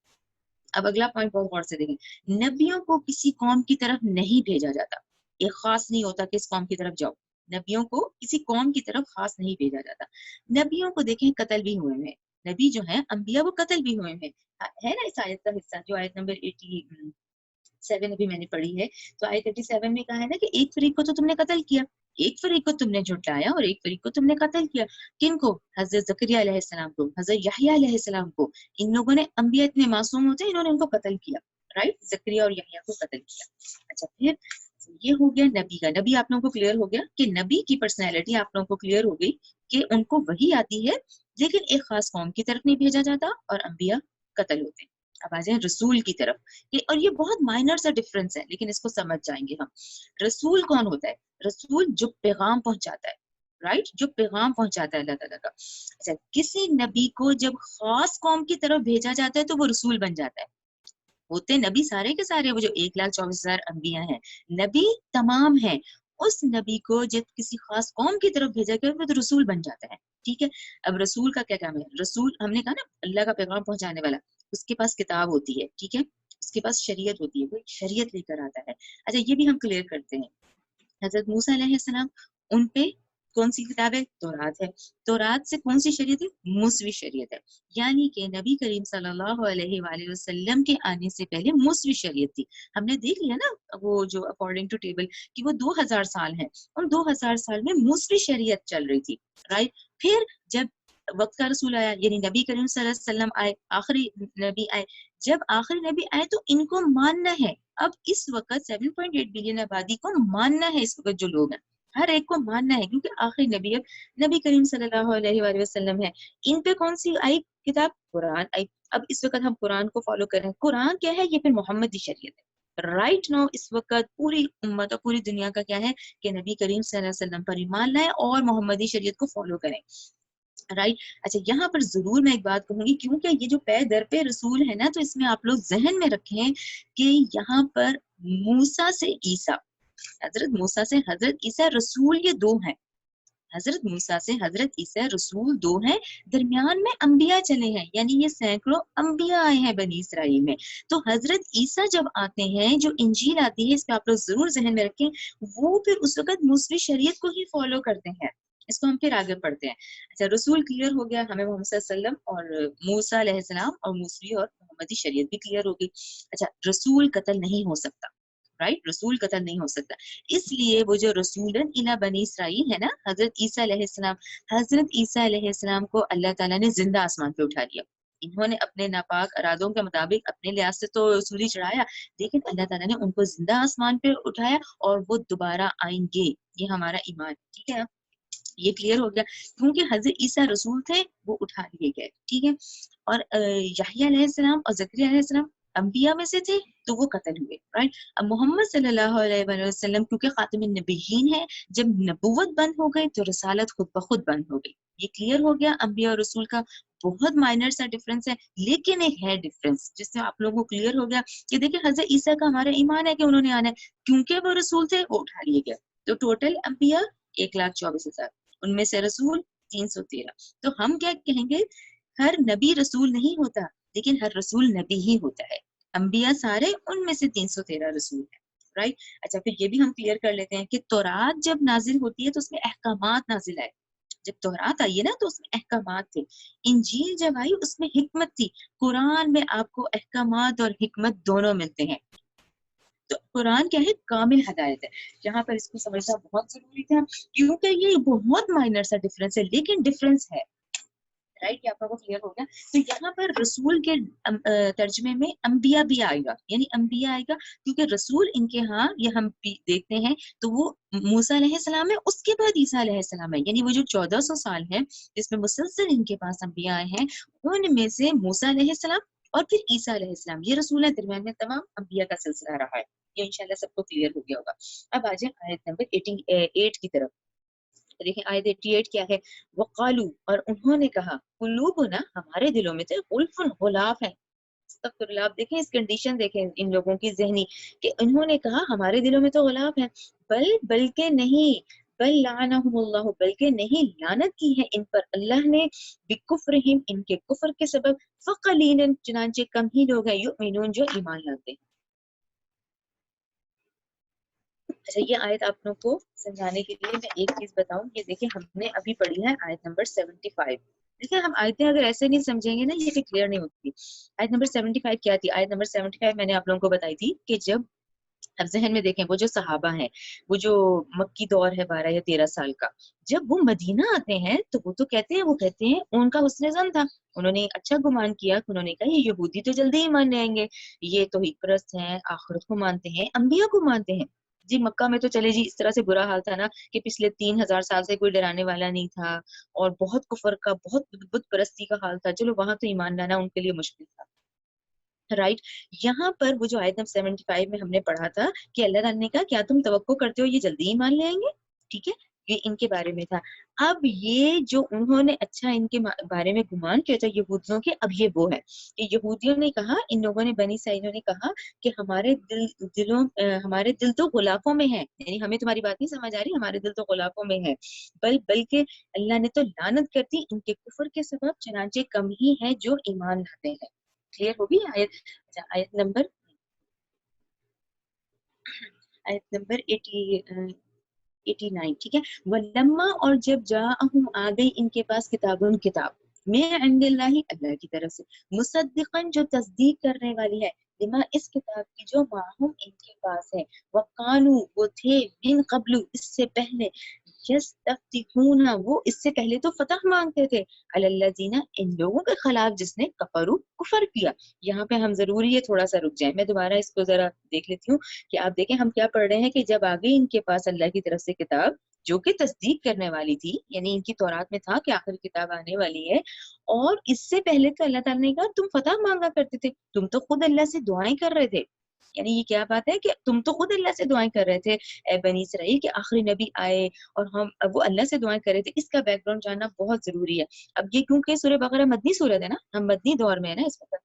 अब अगला पॉइंट बहुत गौर से देखें, नबियों को किसी कौम की तरफ नहीं भेजा जाता। एक खास नहीं होता कि इस कौम की तरफ जाओ, नबियों को किसी कौम की तरफ खास नहीं भेजा जाता। नबियों को देखें कत्ल भी हुए हैं, नबी जो है अंबिया वो कत्ल भी हुए हैं, है ना। इस आयत का हिस्सा जो आयत नंबर 87 अभी मैंने पढ़ी है, तो आयत 37 में कहा है ना कि एक फरीक को तो तुमने कत्ल किया, एक फरीक को तुमने झुटलाया और एक फरीक को तुमने कत्ल किया। किनको, हजरत जकरिया अलैहिस्सलाम को, हजरत यहया अलैहिस्सलाम को। इन लोगों ने, अंबिया इतने मासूम होते हैं, इन्होंने उनको कत्ल किया, राइट, जकरिया और यहया को कत्ल किया। अच्छा फिर ये हो गया नबी का। नबी आप लोगों को क्लियर हो गया कि नबी की पर्सनैलिटी आप लोगों को क्लियर हो गई कि उनको वही आती है लेकिन एक खास कौम की तरफ नहीं भेजा जाता और अंबिया कत्ल होते हैं। अब आ जाए रसूल की तरफ, और ये बहुत माइनर सा डिफरेंस है लेकिन इसको समझ जाएंगे हम। रसूल कौन होता है, रसूल जो पैगाम पहुंचाता है, राइट, जो पैगाम पहुंचाता है अल्लाह ताला का। अच्छा, किसी नबी को जब खास कौम की तरफ भेजा जाता है तो वो रसूल बन जाता है। होते नबी सारे के सारे वो जो 1,24,000 अंबिया हैं, नबी तमाम हैं, उस नबी को जब किसी खास कौम की तरफ भेजा गया वो तो रसूल बन जाता है। ठीक है, अब रसूल का क्या काम है, रसूल हमने कहा ना अल्लाह का पैगाम पहुंचाने वाला, उसके पास किताब होती है, ठीक है, उसके पास शरीयत होती है, वो शरीयत लेकर आता है। अच्छा ये भी हम क्लियर करते हैं, हजरत मूसा अलैहिस्सलाम, उन पे कौन सी किताब है, तौरात है। तौरात से कौन सी शरीयत है, मूसवी शरीयत है। यानी कि नबी करीम सल्लल्लाहु अलैहि वसल्लम के आने से पहले मूसवी शरीयत थी। हमने देख लिया ना वो जो अकॉर्डिंग टू टेबल कि वो 2000 साल है, और 2000 साल में मूसवी शरीयत चल रही थी, राइट। फिर जब वक्त का रसूल आया, यानी नबी करीम सल्लल्लाहु अलैहि वसल्लम आए, आखिरी नबी आए, जब आखिरी नबी आए तो इनको मानना है। अब इस वक्त 7.8 बिलियन आबादी को मानना है, इस वक्त जो लोग हैं हर एक को मानना है, क्योंकि आखिरी नबी अब नबी करीम सल्लल्लाहु अलैहि वसल्लम है। इन पे कौन सी आई किताब, कुरान आई। अब इस वक्त हम कुरान को फॉलो कर रहे हैं। कुरान क्या है, ये फिर मोहम्मदी शरीयत है। राइट नाउ इस वक्त पूरी उम्मत और पूरी दुनिया का क्या है कि नबी करीम सल्लल्लाहु अलैहि वसल्लम पर ईमान लाए और मोहम्मदी शरीयत को फॉलो करें, राइट। अच्छा यहाँ पर जरूर मैं एक बात कहूंगी, क्योंकि ये जो पे दर पे रसूल है ना, तो इसमें आप लोग जहन में रखें कि यहाँ पर मूसा से ईसा, हजरत मूसा से हजरत ईसा रसूल ये दो हैं, हजरत मूसा से हजरत ईसा रसूल दो हैं, दरमियान में अंबिया चले हैं, यानी ये सैकड़ों अंबिया आए हैं बनी इसराइल में। तो हजरत ईसा जब आते हैं, जो इंजील आती है, इस पे आप लोग जरूर जहन में रखें, वो फिर उस वक्त मूसवी शरीयत को ही फॉलो करते हैं। इसको हम फिर आगे पढ़ते हैं। अच्छा, रसूल क्लियर हो गया हमें, मोहम्मद सल्लल्लाहु अलैहि वसल्लम और मूसा अलैहिस्सलाम, और मूसवी और मोहम्मदी शरीयत भी क्लियर हो गई। अच्छा, रसूल कत्ल नहीं हो सकता, राइट, रसूल कत्ल नहीं हो सकता, इसलिए वो जो रसूलन इला बनी इसराइल है ना, हजरत ईसा अलैहिस्सलाम, हजरत ईसा अलैहिस्सलाम को अल्लाह ताला ने जिंदा आसमान पे उठा लिया। इन्होंने अपने नापाक इरादों के मुताबिक अपने लिहाज से तो सूली चढ़ाया, लेकिन अल्लाह ताला ने उनको जिंदा आसमान पे उठाया और वो दोबारा आएंगे, ये हमारा ईमान, ठीक है, ये क्लियर हो गया। क्योंकि हजरत ईसा रसूल थे, वो उठा लिए गए, ठीक है। और याह्या अलैहिस्सलाम और ज़करिया अलैहिस्सलाम अंबिया में से थे, तो वो कत्ल हुए, राइट। अब मोहम्मद सल्लल्लाहु अलैहि वसल्लम क्योंकि खातिमुन नबिय्यीन है, जब नबुव्वत बंद हो गई तो रिसालत खुद ब खुद बंद हो गई। ये क्लियर हो गया अंबिया और रसूल का बहुत माइनर सा डिफरेंस है, लेकिन एक है डिफरेंस जिससे आप लोगों को क्लियर हो गया कि देखिए हजरत ईसा का हमारा ईमान है कि उन्होंने आना है, क्योंकि वो रसूल थे, वो उठा लिए गए। तो टोटल अंबिया 1,24,000, उनमें से रसूल 313। तो हम क्या कहेंगे, हर नबी रसूल नहीं होता, लेकिन हर रसूल नबी ही होता है। अंबिया सारे, उनमें से 313 रसूल है, राइट। अच्छा, फिर ये भी हम क्लियर कर लेते हैं कि तौरात जब नाजिल होती है तो उसमें अहकामात नाजिल आए। जब तौरात आई है ना तो उसमें अहकामात थे। इंजील जब आई उसमें हिकमत थी। कुरान में आपको अहकामात और हिकमत दोनों मिलते हैं। तो कुरान क्या है, कामिल हदायत है। यहाँ पर इसको समझना बहुत जरूरी था, क्योंकि ये बहुत माइनर सा डिफरेंस है, लेकिन डिफरेंस है, राइट। ये आप लोगों को क्लियर हो गया। तो यहाँ पर रसूल के तर्जमे में अंबिया भी आएगा, यानी अंबिया आएगा, क्योंकि रसूल इनके यहाँ ये हम भी देखते हैं तो वो मूसा अलैहिस्सलाम है, उसके बाद ईसा अलैहिस्सलाम है, यानी वो जो 1400 साल है जिसमें मुसलसल इनके पास अंबिया आए हैं, उनमें से मूसा अलैहिस्सलाम और फिर ईसा अलैहिस्सलाम, ये रसूल है, दरमियान में तमाम अंबिया का सिलसिला रहा है। ये इंशाल्लाह सबको क्लियर हो गया होगा। अब आ जाए आयत नंबर 88 की तरफ। देखिए आयत 88 क्या है, वकालू, और उन्होंने कहा, कुलूबुना, हमारे दिलों में थे, गुल्फुन, गुलाफ है। अस्तगफिरुल्लाह। आप देखें इस कंडीशन, देखें इन लोगों की जहनी, कि उन्होंने कहा हमारे दिलों में तो गुलाफ है, बल्कि नहीं, बल लानहुमुल्लाह, बल्कि नहीं, लानत की है इन पर अल्लाह ने, बिकुफ्रिहिम, इनके कुफ्र के सबब, फकलीलन, चुनांचे कम ही लोग हैं, युमिनून, जो ईमान लाते हैं। अच्छा, ये आयत आप लोग को समझाने के लिए मैं एक चीज बताऊं, ये देखिए हमने अभी पढ़ी है आयत नंबर 75। देखिए हम आयतें अगर ऐसे नहीं समझेंगे ना, ये फिर क्लियर नहीं होती। आयत नंबर 75 क्या थी, आयत नंबर 75 मैंने आप लोगों को बताई थी कि जब, अब जहन में देखें, वो जो सहाबा हैं, वो जो मक्की दौर है 12 या 13 साल का, जब वो मदीना आते हैं तो वो तो कहते हैं, वो कहते हैं उनका हुस्न ज़न था, उन्होंने एक अच्छा गुमान किया, उन्होंने कहा ये यहूदी तो जल्दी ही मान आएंगे, ये तो हिकरस्त हैं, आखिरत को मानते हैं, अंबिया को मानते हैं। जी मक्का में तो चले जी, इस तरह से बुरा हाल था ना कि पिछले 3000 साल से कोई डराने वाला नहीं था, और बहुत कुफर का, बहुत बुत परस्ती का हाल था, चलो वहां तो ईमान लाना उनके लिए मुश्किल था, राइट। यहाँ पर वो जो आयत नंबर 75 में हमने पढ़ा था कि अल्लाह ताला ने कहा क्या तुम तवक्को करते हो ये जल्दी ही मान ले आएंगे, ठीक है, ये इनके बारे में था। अब ये जो उन्होंने अच्छा इनके बारे में गुमान किया था यहूदियों के, अब ये वो है कि यहूदियों ने कहा, इन लोगों ने, बनी इस्राइलियों ने कहा कि हमारे दिल तो गुलाफों में है, यानी हमें तुम्हारी बात नहीं समझ आ रही, हमारे दिल तो गुलाफों में है, बल्कि अल्लाह ने तो लानत कर दी इनके कुफर के सबब, चनाचे कम ही है जो ईमान लाते हैं। क्लियर होगी आयत। अच्छा, आयत नंबर 89, ठीक है। वलम्मा, और जब जाअहुम, आ गई इनके पास, किताबुन, किताब, मैं इंदिल्लाहि, अल्लाह की तरफ से, मुसद्दिकन, जो तस्दीक करने वाली है, लिमा, इस किताब की जो माहुम, इनके पास है, वकानू, वो थे, बिन कबलू, इससे पहले, यस्तफ्तिहूना, वो इससे पहले तो फतह मांगते थे, अलल्लज़ीना, इन लोगों के खिलाफ जिसने कफरू, कुफर किया। यहाँ पे हम जरूरी है थोड़ा सा रुक जाए, मैं दोबारा इसको जरा देख लेती हूँ कि आप देखें हम क्या पढ़ रहे हैं, कि जब आ गई इनके पास अल्लाह की तरफ से किताब जो कि तस्दीक करने वाली थी, यानी इनकी तौरात में था कि आखिर किताब आने वाली है, और इससे पहले तो अल्लाह ताला ने कहा तुम फतह मांगा करते थे, तुम तो खुद अल्लाह से दुआएं कर रहे थे, यानी ये क्या बात है कि तुम तो खुद अल्लाह से दुआएं कर रहे थे, ए बनी इसराइल, के आखिरी नबी आए और हम, अब वो अल्लाह से दुआएं कर रहे थे, इसका बैकग्राउंड जानना बहुत जरूरी है। अब ये क्योंकि सूरह बकरा मदनी सूरत है ना, हम मदनी दौर में है ना इस वक्त,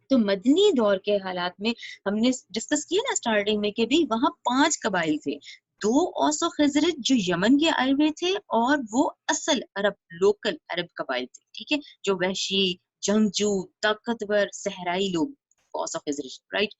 تو مدنی دور کے حالات میں ہم نے ڈسکس کیا نا اسٹارٹنگ میں کہ بھی وہاں 5 قبائل تھے، 2 اوس و خزرج جو یمن کے آئے ہوئے تھے، اور وہ اصل عرب، لوکل عرب قبائل تھے، ٹھیک ہے، جو وحشی، جنگجو، طاقتور صحرائی لوگ، اوس و خزرج، رائٹ۔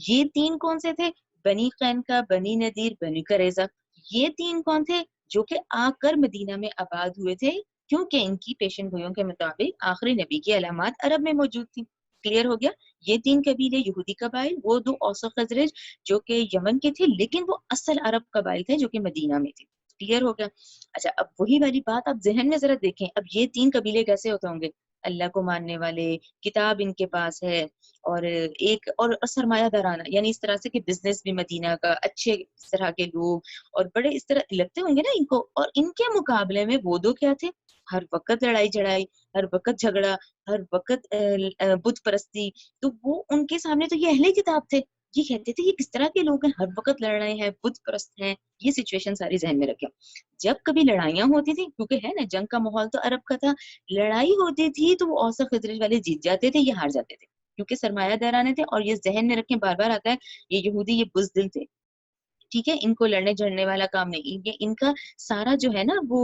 یہ 3 کون سے تھے؟ بنی قینقاع، بنی نذیر، بنی قریظہ۔ یہ 3 کون تھے؟ جو کہ آ کر مدینہ میں آباد ہوئے تھے، کیونکہ ان کی پیشن گوئیوں کے مطابق آخری نبی کی علامات عرب میں موجود تھی۔ کلیئر ہو گیا؟ یہ 3 قبیلے یہودی قبائل، وہ 2 اوس و خزرج جو کہ یمن کے تھے لیکن وہ اصل عرب قبائل تھے جو کہ مدینہ میں تھے۔ کلیئر ہو گیا؟ اچھا، اب وہی والی بات آپ ذہن میں ذرا دیکھیں، اب یہ 3 قبیلے کیسے ہوتے ہوں گے؟ اللہ کو ماننے والے، کتاب ان کے پاس ہے، اور ایک اور سرمایہ دارانہ، یعنی اس طرح سے کہ بزنس بھی مدینہ کا، اچھے اس طرح کے لوگ، اور بڑے اس طرح لگتے ہوں گے نا ان کو، اور ان کے مقابلے میں وہ 2 کیا تھے؟ ہر وقت لڑائی جھڑائی، ہر وقت جھگڑا، ہر وقت بت پرستی۔ تو وہ ان کے سامنے تو یہ اہل کتاب تھے، یہ کہتے تھے یہ کس طرح کے لوگ ہیں، ہر وقت لڑ رہے ہیں، بت پرست ہیں۔ یہ سچویشن ساری ذہن میں رکھیں۔ جب کبھی لڑائیاں ہوتی تھی، کیونکہ ہے نا جنگ کا ماحول تو عرب کا تھا، لڑائی ہوتی تھی تو وہ اوس و خزرج والے جیت جاتے تھے، یہ ہار جاتے تھے، کیونکہ سرمایہ دارانے تھے، اور یہ ذہن میں رکھیں، بار بار آتا ہے، یہ یہودی یہ بزدل تھے، ٹھیک ہے، ان کو لڑنے جھڑنے والا کام نہیں، یہ ان کا سارا جو ہے نا وہ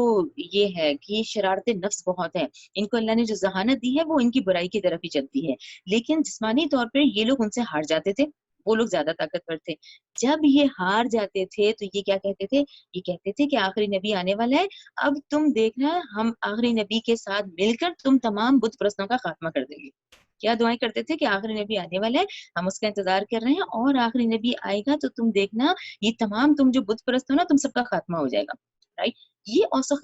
یہ ہے کہ شرارت نفس بہت ہے، ان کو اللہ نے جو ذہانت دی ہے وہ ان کی برائی کی طرف ہی چلتی ہے، لیکن جسمانی طور پر یہ لوگ ان سے ہار جاتے تھے، وہ لوگ زیادہ طاقتور تھے۔ جب یہ ہار جاتے تھے تو یہ کیا کہتے تھے؟ یہ کہتے تھے کہ آخری نبی آنے والا ہے، اب تم دیکھنا ہم آخری نبی کے ساتھ مل کر تم تمام بت پرستوں کا خاتمہ کر دیں گے۔ کیا دعائیں کرتے تھے کہ آخری نبی آنے والا ہے، ہم اس کا انتظار کر رہے ہیں، اور آخری نبی آئے گا تو تم دیکھنا یہ تمام تم جو بت پرست ہو نا، تم سب کا خاتمہ ہو جائے گا، رائٹ۔ یہ اوس و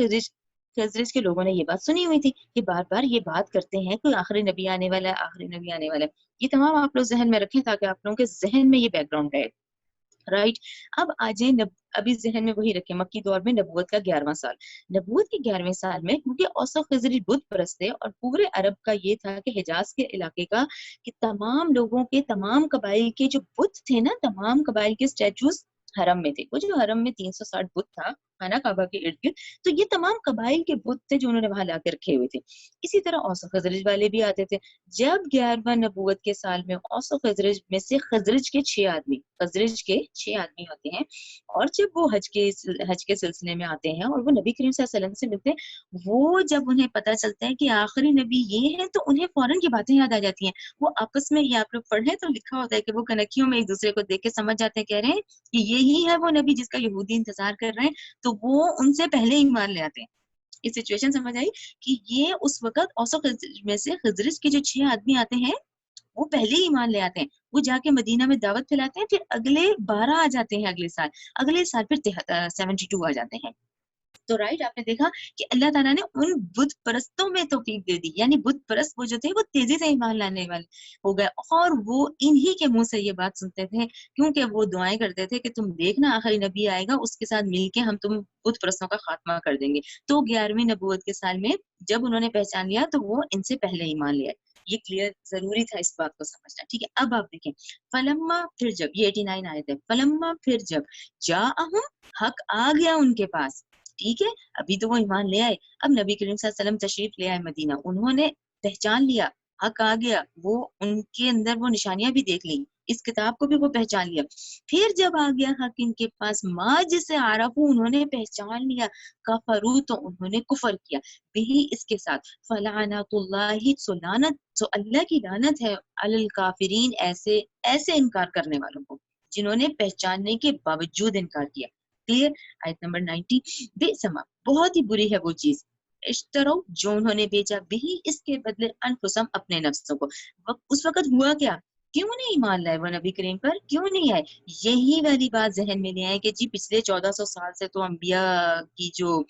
خزرج کے لوگوں نے یہ بات سنی ہوئی تھی کہ بار بار یہ بات کرتے ہیں کہ آخری نبی آنے والا ہے، آخری نبی آنے والا ہے۔ یہ تمام آپ لوگ ذہن میں رکھیں تاکہ آپ لوگوں کے ذہن میں یہ بیک گراؤنڈ رہے، رائٹ۔ اب آ جائیں ابھی ذہن میں وہی رکھیں، مکی دور میں نبوت کا 11واں سال، نبوت کے 11ویں سال میں، کیونکہ اوس و خزرج بت پرست تھے، اور پورے عرب کا یہ تھا کہ حجاز کے علاقے کا کہ تمام لوگوں کے، تمام قبائل کے جو بت تھے نا، تمام قبائل کے اسٹیچوز حرم میں تھے، وہ جو حرم میں 360 بت تھا خانہ کعبہ کے ارد گرد، تو یہ تمام قبائل کے بت تھے جو انہوں نے وہاں لا کے رکھے ہوئے تھے۔ اسی طرح اوس و خزرج والے بھی آتے تھے۔ جب 11واں نبوت کے سال میں اوس و خزرج میں سے خزرج کے 6 آدمی، خزرج کے 6 آدمی ہوتے ہیں، اور جب وہ حج کے سلسلے میں آتے ہیں اور وہ نبی کریم صلی اللہ علیہ وسلم سے ملتے ہیں، وہ جب انہیں پتہ چلتا ہے کہ آخری نبی یہ ہے تو انہیں فوراً کی باتیں یاد آ جاتی ہیں، وہ آپس میں، یہ آپ لوگ پڑھیں تو لکھا ہوتا ہے کہ وہ کنکھیوں میں ایک دوسرے کو دیکھ کے سمجھ جاتے ہیں، کہہ رہے ہیں کہ یہی ہے وہ نبی جس کا یہودی انتظار کر رہے ہیں، تو وہ ان سے پہلے ایمان لے آتے ہیں۔ یہ سچویشن سمجھ آئی کہ یہ اس وقت اوس و خزرج میں سے خزرج کے جو 6 آدمی آتے ہیں وہ پہلے ہی ایمان لے آتے ہیں، وہ جا کے مدینہ میں دعوت پھیلاتے ہیں، پھر اگلے 12 آ جاتے ہیں، اگلے سال پھر 72 آ جاتے ہیں۔ تو رائٹ، آپ نے دیکھا کہ اللہ تعالیٰ نے ان بت پرستوں میں توفیق دے دی، یعنی بت پرست وہ جو تھے وہ تیزی سے ایمان لانے والے ہو گئے، اور وہ انہی کے منہ سے یہ بات سنتے تھے، کیونکہ وہ دعائیں کرتے تھے کہ تم دیکھنا آخری نبی آئے گا، اس کے ساتھ مل کے ہم تم بت پرستوں کا خاتمہ کر دیں گے۔ تو 11ویں نبوت کے سال میں جب انہوں نے پہچان لیا تو وہ ان سے پہلے ایمان لیا۔ یہ کلیئر ضروری تھا اس بات کو سمجھنا، ٹھیک ہے۔ اب آپ دیکھیں، فلما، پھر جب، یہ 89 آئے تھے، فلما، پھر جب، جاءہم، حق آ گیا ان کے پاس، ٹھیک ہے، ابھی تو وہ ایمان لے آئے، اب نبی کریم صلی اللہ علیہ وسلم تشریف لے آئے مدینہ، انہوں نے پہچان لیا، حق آ گیا، وہ ان کے اندر وہ نشانیاں بھی دیکھ لیں، اس کتاب کو بھی وہ پہچان لیا، پھر جب آ گیا حق ان کے پاس، ماں جسے عرفو، انہوں نے پہچان لیا، کفرو، تو انہوں نے کفر کیا، بھی اس کے ساتھ، فلعنت اللہ، سو اللہ کی لعنت ہے، علی الکافرین، ایسے انکار کرنے والوں کو جنہوں نے پہچاننے کے باوجود انکار کیا۔ کلیئر؟ آیت نمبر 90، بے سما، بہت ہی بری ہے وہ چیز، اشترو، جو انہوں نے بیچا، بھی، اس کے بدلے، انفسم، اپنے نفسوں کو۔ اس وقت ہوا کیا؟ کیوں نہیں ایمان لائے وہ نبی کریم پر؟ کیوں نہیں آئے؟ یہی والی بات ذہن میں لے آئے کہ جی پچھلے 1400 سال سے تو انبیاء کی جو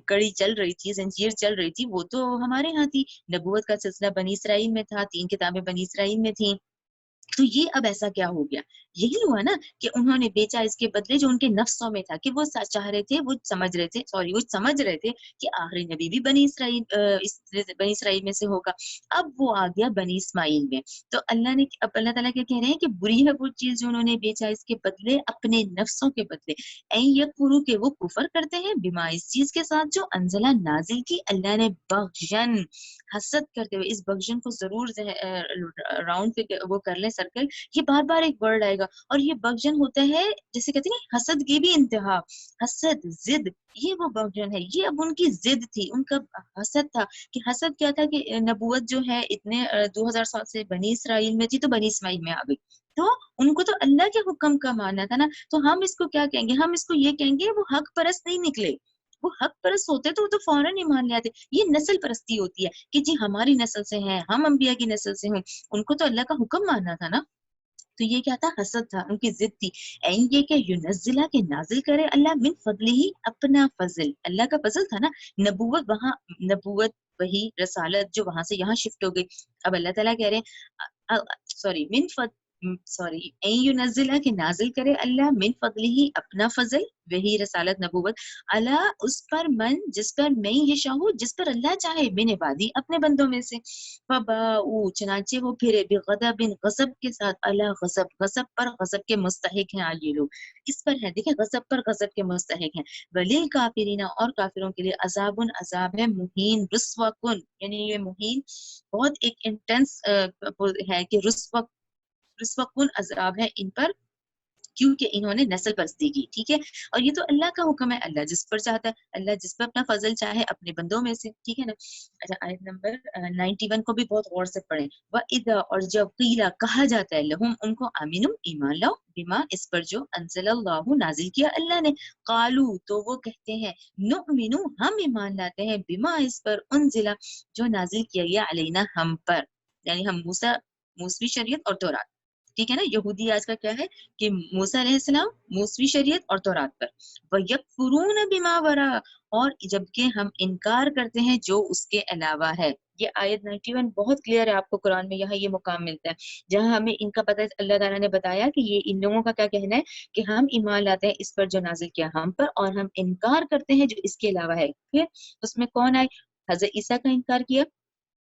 کڑی چل رہی تھی، زنجیر چل رہی تھی، وہ تو ہمارے ہاں تھی، نبوت کا سلسلہ بنی اسرائیل میں تھا، 3 کتابیں بنی اسرائیل میں تھیں، تو یہ اب ایسا کیا ہو گیا؟ यही हुआ ना कि उन्होंने बेचा इसके बदले जो उनके नफ्सों में था, कि वो चाह रहे थे, वो समझ रहे थे कि आखिरी नबी भी बनी इसराइल में से होगा। अब वो आ गया बनी इस्माइल में। तो अब अल्लाह ताला क्या कह रहे हैं कि बुरी है वो चीज जो उन्होंने बेचा इसके बदले, अपने नफ्सों के बदले। यकफुरू के वो कुफर करते हैं, बिमा इस चीज के साथ जो अंजला नाजिल की अल्लाह ने, बख्शन, हसद करते हुए। इस बख्शन को जरूर राउंड पे वो कर ले सर्कल, ये बार बार एक वर्ड आएगा। और ये बख्शन होता है, जैसे कहते हैं ना, हसद की भी इंतहा, हसद, जिद, ये वो बख्शन है। ये अब उनकी जिद थी, उनका हसद था। कि हसद क्या था कि नबूवत जो है इतने 2000 साल से बनी इसराइल में थी, तो बनी इस्माइल में आ गई। तो उनको तो अल्लाह के हुक्म का मानना था ना। तो हम इसको क्या कहेंगे, हम इसको ये कहेंगे वो हक परस्त नहीं निकले। वो हक परस्त होते तो वो तो फौरन ही मान लेते। ये नस्ल परस्ती होती है कि जी हमारी नस्ल से हैं, हम अंबिया की नस्ल से हैं। उनको तो अल्लाह का हुक्म मानना था ना। तो ये क्या था, हसद था, उनकी जिद थी। एन ये क्या, युनज़िला के नाजिल करे अल्लाह मिन फजलिही, अपना फजल, अल्लाह का फजल था ना। नबूवत वहां, नबूवत वही रसालत जो वहां से यहाँ शिफ्ट हो गई। अब अल्लाह ताला कह रहे हैं, सॉरी मिन सॉरी, एन युनज़िला के नाजिल करे अल्लाह मिन फजलिही, अपना फजल, वही रसालत नबूवत, अला उस पर, मन जिस पर, मैं यशाहू जिस पर अल्लाह चाहे, मिन इबादी अपने बंदों में से। फबाऊ चनाचे वो फिरे बिगदबिन, गजब के साथ, अला गजब, गजब पर गजब के मुस्तहिक हैं आज ये लोग। इस पर है, देखिए, गजब पर गजब के मुस्तहिक हैं। वलील काफिरीना, और काफिरों के लिए अजाबुन, अजाब है, मुहीन, रुस्वाकुन, यानी ये मुहीन बहुत एक इंटेंस है कि रुस्वाकुन अजाब है इन पर, क्योंकि इन्होंने नस्ल परस्ती की। ठीक है, और ये तो अल्लाह का हुक्म है, अल्लाह जिस पर चाहता है, अल्लाह जिस पर अपना फजल चाहे अपने बंदों में से। ठीक है ना। अच्छा, आयत नंबर 91 को भी बहुत गौर से पढ़ें। व इदा, और जब कीला कहा जाता है, लहुम उनको, आमिनु ईमान लाओ, बिमा इस पर जो, अंज़लल्लाहु नाजिल किया अल्लाह ने, कालू तो वो कहते हैं, नुमिनु हम ईमान लाते हैं, बिमा इस पर, उनजिला जो नाजिल किया गया, अलैना हम पर, यानी हम मूसवी शरीयत और तौरात। ठीक है ना। यहूदी आज का क्या है कि मूसा अलैहिस्सलाम मूसवी शरीयत और तौरात पर, वयकफुरून बिमा वरा, और जबकि हम इनकार करते हैं जो उसके अलावा है। ये आयत 91 बहुत क्लियर है, आपको कुरान में यहाँ ये मुकाम मिलता है जहाँ हमें इनका पता है। अल्लाह ताला ने बताया कि ये इन लोगों का क्या कहना है कि हम ईमान लाते हैं इस पर जो नाजिल किया हम पर, और हम इनकार करते हैं जो इसके अलावा है। फिर उसमें कौन आए, हजरत ईसा का इनकार किया,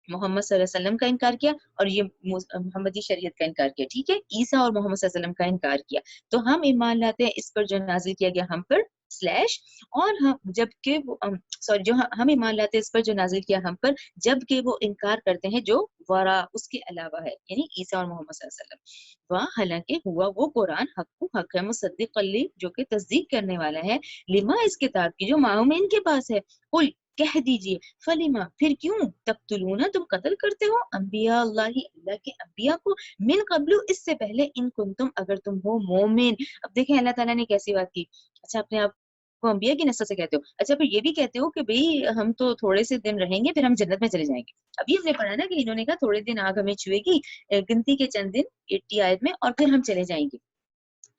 मोहम्मद सल्लल्लाहु अलैहि वसल्लम का इनकार किया, और ये मोहम्मदी शरीयत का इनकार किया। ठीक है, ईसा और मोहम्मद सल्लल्लाहु अलैहि वसल्लम का इनकार किया। तो हम ईमान लाते हैं इस पर जो नाजिल किया गया हम पर, स्लैश, और हम जबकि वो सॉरी जो हम ईमान लाते हैं इस पर जो नाजिल किया हम पर, जबकि वो इनकार करते हैं जो वरा उसके अलावा है, यानी ईसा और मोहम्मद सल्लल्लाहु अलैहि वसल्लम। वह हालांकि हुआ वो कुरान हक है, मुसद्दिक जो कि तस्दीक करने वाला है, लिमा इस किताब की जो माओ में इनके पास है। कुल कह दीजिए, फलिमा फिर क्यों, तक्तुलूना तुम कत्ल करते हो, अंबिया अल्लाह, अल्लाह के अंबिया को, मिन कब्लु इससे पहले, इन कुंतुम अगर तुम हो मोमिन। अब देखें अल्लाह ताला ने कैसी बात की। अच्छा, अपने आप को अंबिया की नस्ल से कहते हो, अच्छा फिर ये भी कहते हो कि भाई हम तो थोड़े से दिन रहेंगे फिर हम जन्नत में चले जाएंगे। अभी हमने पढ़ा ना कि इन्होंने कहा थोड़े दिन आग हमें छुएगी, गिनती के चंद दिन 80 आयत में, और फिर हम चले जाएंगे।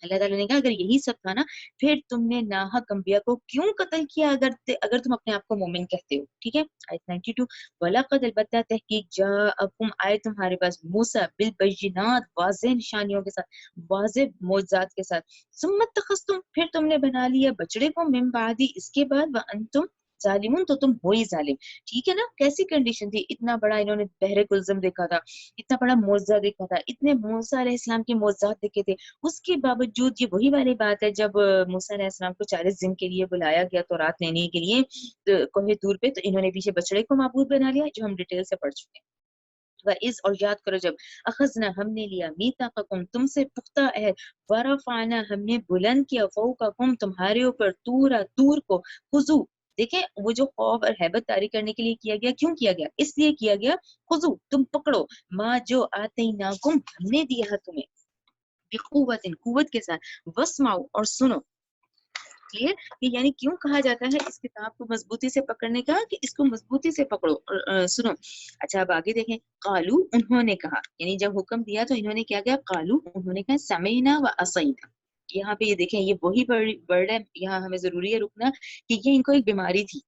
अल्लाह ताला ने कहा अगर यही सब था ना, फिर तुमने नाहक अंबिया को क्यों कत्ल किया, अगर तुम अपने आप को मोमिन कहते हो। ठीक है, आयत 92, वलक़द अलबत्ता तहकीक जाअकुम, आए तुम्हारे पास, मूसा बिल बय्यिनात, वाज़ेह निशानियों के साथ, वाज़ेह मोज़ात के साथ, सुम्मा तखस्तुम, फिर तुमने बना लिया बछड़े को, मिन बादी इसके बाद, व अंतुम जालिमून, तो तुम हो ही जालिम। ठीक है ना, कैसी कंडीशन थी, इतना बड़ा इन्होंने बहरे कुलज़म देखा था, इतना बड़ा मोज़ा देखा था, इतने मूसा अलैहिस्सलाम के मोज़ात देखे थे, उसके बावजूद ये वही वाली बात है जब मूसा अलैहिस्सलाम को 40 दिन के लिए बुलाया गया तो रात लेने के लिए कोहे दूर पे, तो इन्होंने पीछे बछड़े को माबूद बना लिया, जो हम डिटेल से पढ़ चुके हैं। इस और याद करो जब अखजना हमने लिया, मीताकुम तुमसे पुख्ता अहद, वरफाना हमने बुलंद किया, फौकाकुम तुम्हारे ऊपर, तूर को, खुजू, देखे वो जो खौफ और हैबत तारी करने के लिए किया गया, क्यों किया गया, इसलिए किया गया, खुजू तुम पकड़ो, माँ जो आते नाकुम हमने दिया है तुम्हें, बिकुव्वतिन कुव्वत के साथ, वस्माउ और सुनो। क्लियर, कि यानी क्यों कहा जाता है इस किताब को मजबूती से पकड़ने का, कि इसको मजबूती से पकड़ो और सुनो। अच्छा, अब आगे देखें, कालू उन्होंने कहा, यानी जब हुक्म दिया तो इन्होंने क्या किया, कालू उन्होंने कहा, समीना व असैना। यहाँ पे ये देखें, ये वही वर्ड है, यहाँ हमें जरूरी है रुकना, कि ये इनको एक बीमारी थी,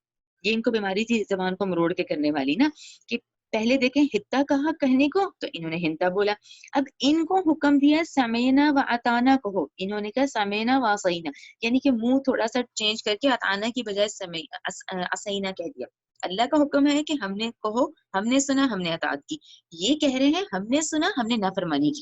ये इनको बीमारी थी जबान को मरोड़ के करने वाली ना, कि پہلے دیکھیں ہتا کہا کہنے کو تو انہوں نے ہنتا بولا. اب ان کو حکم دیا سمینا و اتانا کہو، انہوں نے کہا سمینا و اسینا، یعنی کہ منہ تھوڑا سا چینج کر کے اتانا کی بجائے اسینا کہہ دیا. اللہ کا حکم ہے کہ ہم نے کہو، ہم نے سنا، ہم نے اطاعت کی. یہ کہہ رہے ہیں ہم نے سنا، ہم نے نافرمانی کی.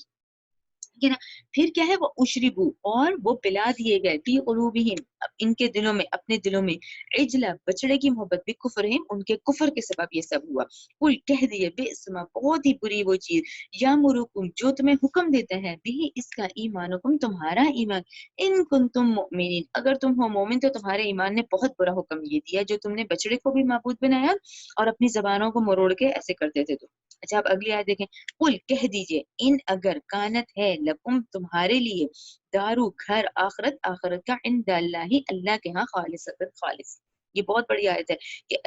ٹھیک ہے نا. پھر کیا ہے وہ اشربو، اور وہ پلا دیے گئے فی قلوبہم، ان کے دلوں میں، اپنے دلوں میں، عجلا، بچڑے کی محبت بھی کفرہم، ان کے کفر کے سبب یہ سب ہوا. قل کہہ دیے بئسما، بہت ہی بری وہ چیز، یامرکم، جو تمہیں حکم دیتا ہے، بھی اس کا ایمانکم، تمہارا ایمان، ان کنتم مؤمنین، اگر تم ہو مومن تو تمہارے ایمان نے بہت برا حکم یہ دیا جو تم نے بچڑے کو بھی معبود بنایا اور اپنی زبانوں کو مروڑ کے ایسے کرتے تھے. تو اچھا اب اگلی آیت دیکھیں. قل کہہ دیجئے، ان اگر کانت ہے لکم، تمہارے لیے، دارو، گھر، آخرت، آخرت کا، عند اللہ، اللہ کے ہاں، خالصۃ، خالص. یہ بہت بڑی آیت ہے کہ